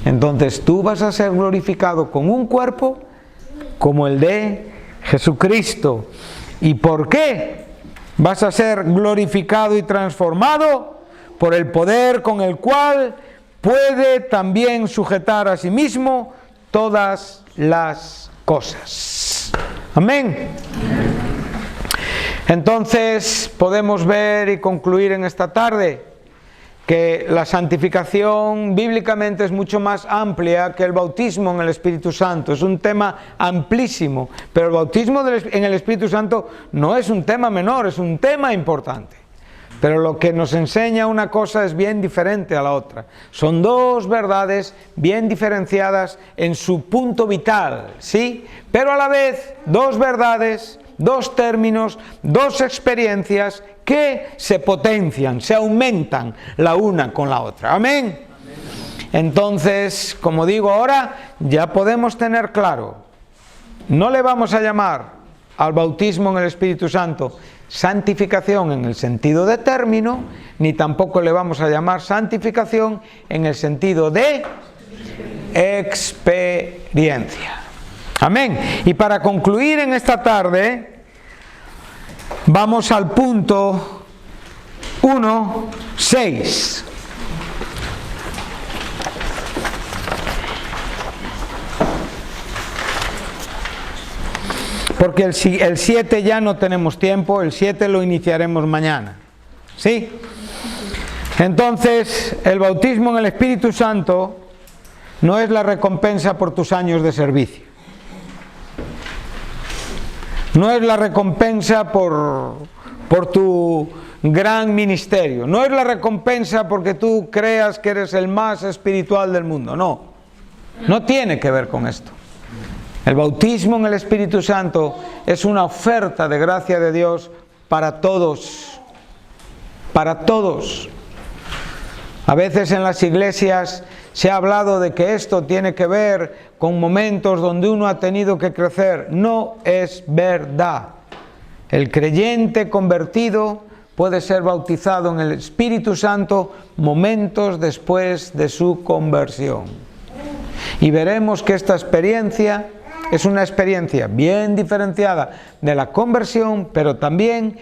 Entonces tú vas a ser glorificado con un cuerpo como el de Jesucristo. ¿Y por qué? vas a ser glorificado y transformado por el poder con el cual puede también sujetar a sí mismo todas las cosas. Amén. Entonces podemos ver y concluir en esta tarde que la santificación bíblicamente es mucho más amplia que el bautismo en el Espíritu Santo. Es un tema amplísimo, pero el bautismo en el Espíritu Santo no es un tema menor, es un tema importante. Pero lo que nos enseña una cosa es bien diferente a la otra. Son dos verdades bien diferenciadas en su punto vital, ¿sí? Pero a la vez dos verdades, dos términos, dos experiencias que se potencian, se aumentan la una con la otra. Amén. Entonces, como digo ahora, ya podemos tener claro, no le vamos a llamar al bautismo en el Espíritu Santo santificación en el sentido de término, ni tampoco le vamos a llamar santificación en el sentido de experiencia. Amén. Y para concluir en esta tarde, vamos al punto 1.6. Porque el 7 ya no tenemos tiempo, el 7 lo iniciaremos mañana. ¿Sí? Entonces, el bautismo en el Espíritu Santo no es la recompensa por tus años de servicio. No es la recompensa por tu gran ministerio. No es la recompensa porque tú creas que eres el más espiritual del mundo. No. No tiene que ver con esto. El bautismo en el Espíritu Santo es una oferta de gracia de Dios para todos. Para todos. A veces en las iglesias se ha hablado de que esto tiene que ver con momentos donde uno ha tenido que crecer. No es verdad. El creyente convertido puede ser bautizado en el Espíritu Santo momentos después de su conversión. Y veremos que esta experiencia es una experiencia bien diferenciada de la conversión, pero también,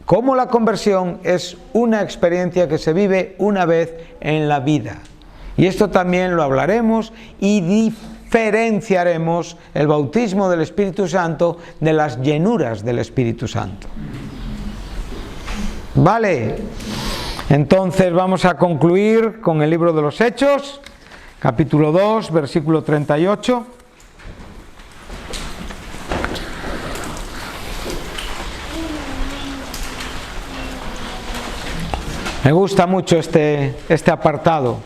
como la conversión, es una experiencia que se vive una vez en la vida. Y esto también lo hablaremos y diferenciaremos el bautismo del Espíritu Santo de las llenuras del Espíritu Santo. ¿Vale? Entonces vamos a concluir con el libro de los Hechos, capítulo 2, versículo 38. Me gusta mucho este apartado.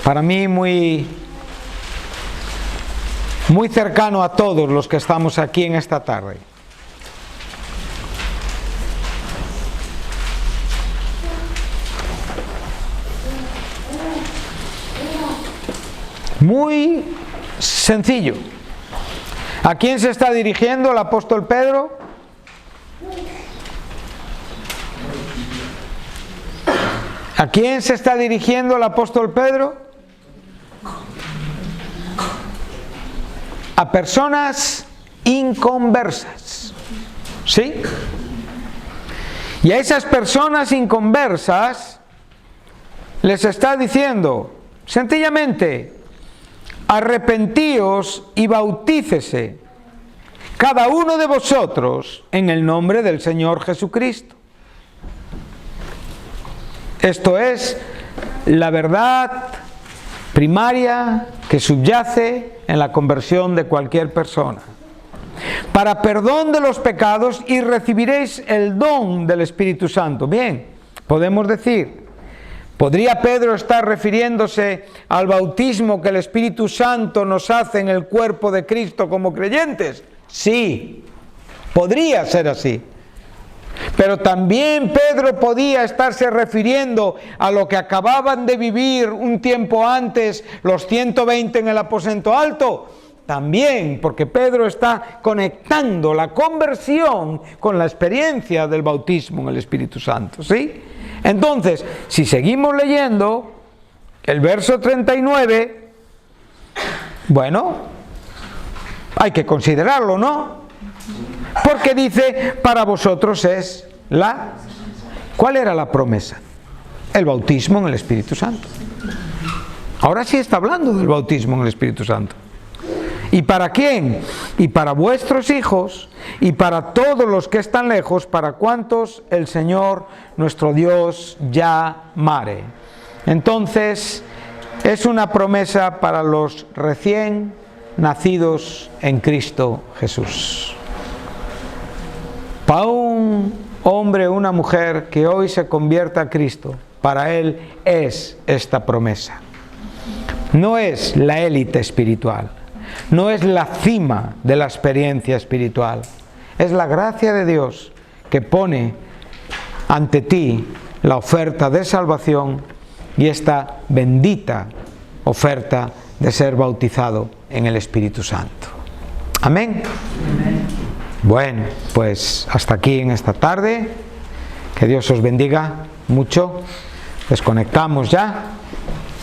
Para mí muy cercano a todos los que estamos aquí en esta tarde. Muy sencillo. ¿A quién se está dirigiendo el apóstol Pedro? ¿A quién se está dirigiendo el apóstol Pedro? A personas inconversas. ¿Sí? Y a esas personas inconversas les está diciendo, sencillamente, arrepentíos y bautícese cada uno de vosotros en el nombre del Señor Jesucristo. Esto es la verdad primaria que subyace en la conversión de cualquier persona. Para perdón de los pecados y recibiréis el don del Espíritu Santo. Bien, podemos decir, ¿podría Pedro estar refiriéndose al bautismo que el Espíritu Santo nos hace en el cuerpo de Cristo como creyentes? Sí, podría ser así. Pero también Pedro podía estarse refiriendo a lo que acababan de vivir un tiempo antes los 120 en el aposento alto. También, porque Pedro está conectando la conversión con la experiencia del bautismo en el Espíritu Santo, ¿sí? Entonces, si seguimos leyendo el verso 39, bueno, hay que considerarlo, ¿no? Porque dice, para vosotros es ¿Cuál era la promesa? El bautismo en el Espíritu Santo. Ahora sí está hablando del bautismo en el Espíritu Santo. ¿Y para quién? Y para vuestros hijos y para todos los que están lejos, para cuantos el Señor nuestro Dios llamare. Entonces, es una promesa para los recién nacidos en Cristo Jesús. Para un hombre o una mujer que hoy se convierta a Cristo, para él es esta promesa. No es la élite espiritual, no es la cima de la experiencia espiritual, es la gracia de Dios que pone ante ti la oferta de salvación y esta bendita oferta de ser bautizado en el Espíritu Santo. Amén. Bueno, pues hasta aquí en esta tarde. Que Dios os bendiga mucho. Desconectamos ya.